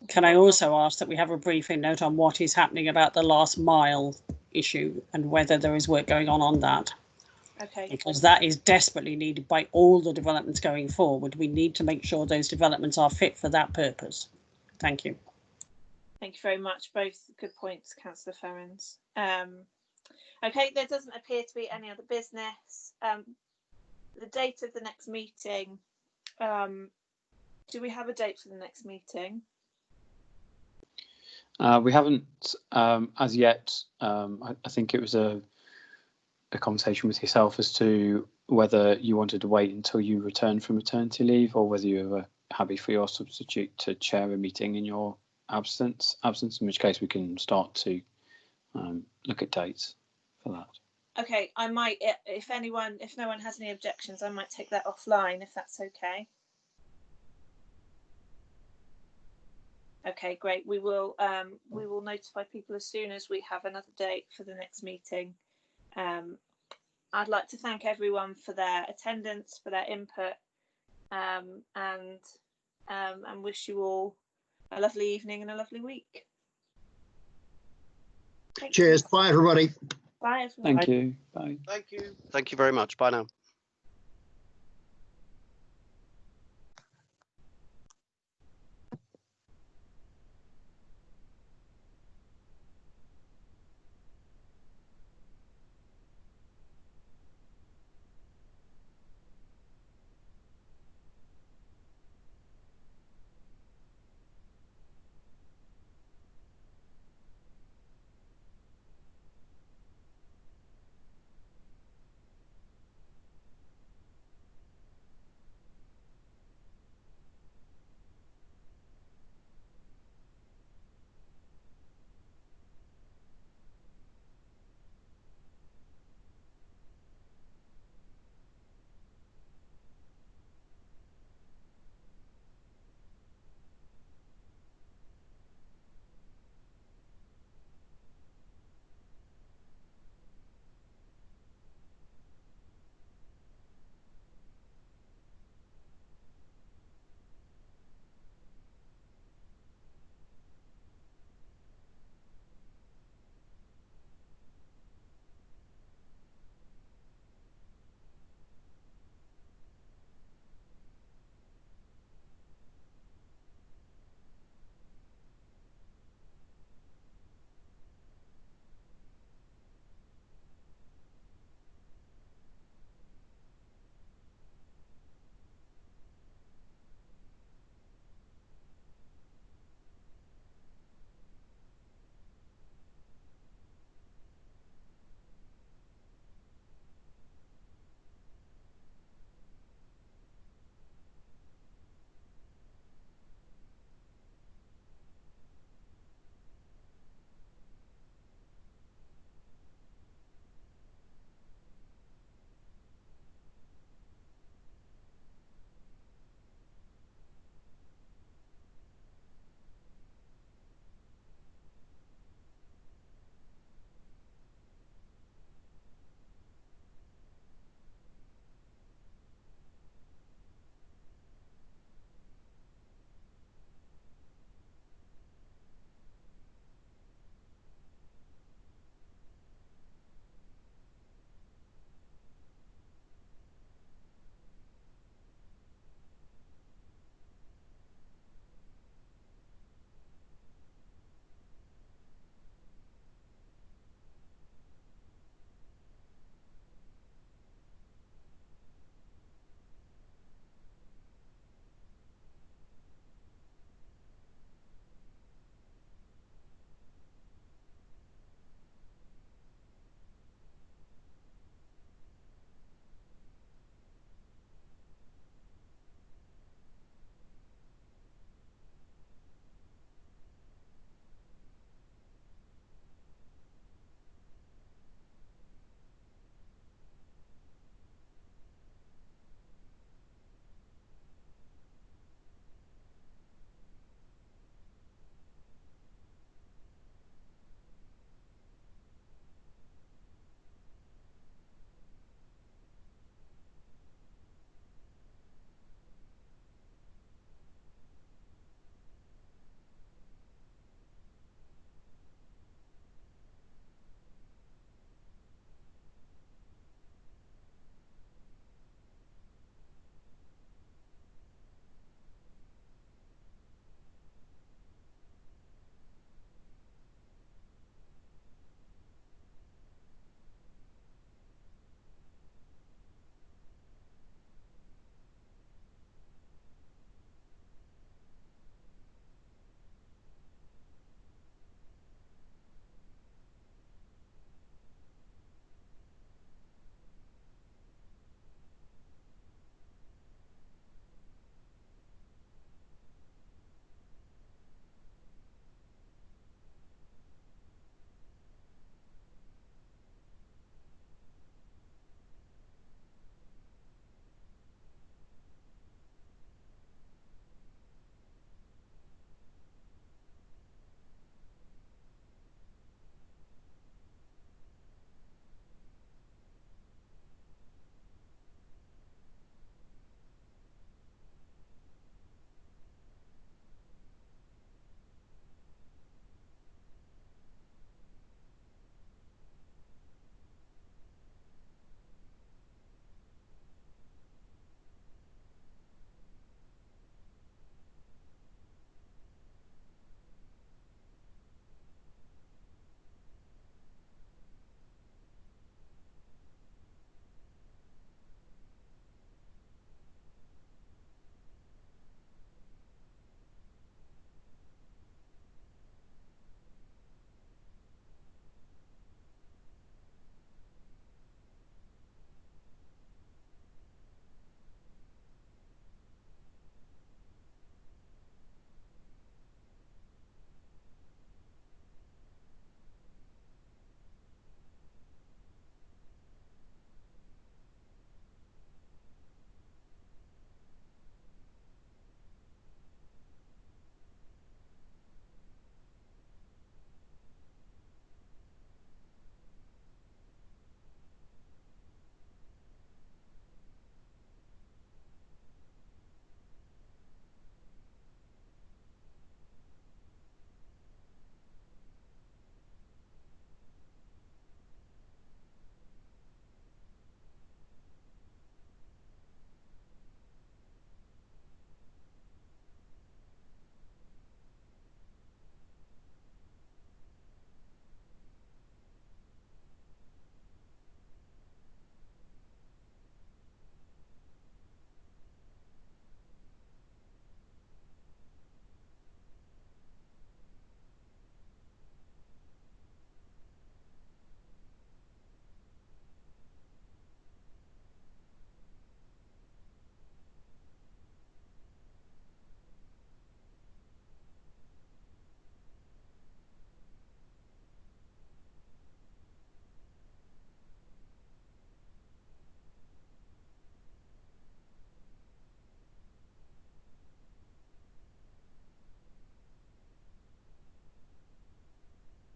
Can I also ask that we have a briefing note on what is happening about the last mile issue and whether there is work going on that? Okay. Because that is desperately needed by all the developments going forward. We need to make sure those developments are fit for that purpose. Thank you. Thank you very much. Both good points, Councillor Ferrens. Okay, there doesn't appear to be any other business. the date of the next meeting. Do we have a date for the next meeting? We haven't as yet. I think it was a conversation with yourself as to whether you wanted to wait until you returned from maternity leave, or whether you were happy for your substitute to chair a meeting in your absence, in which case we can start to look at dates for that. Okay, I might, if no one has any objections, I might take that offline if that's okay. Okay, great. We will notify people as soon as we have another date for the next meeting. I'd like to thank everyone for their attendance, for their input, and wish you all a lovely evening and a lovely week. Cheers. Bye, everybody. Bye, everyone. Thank you. Bye. Thank you. Thank you very much. Bye now.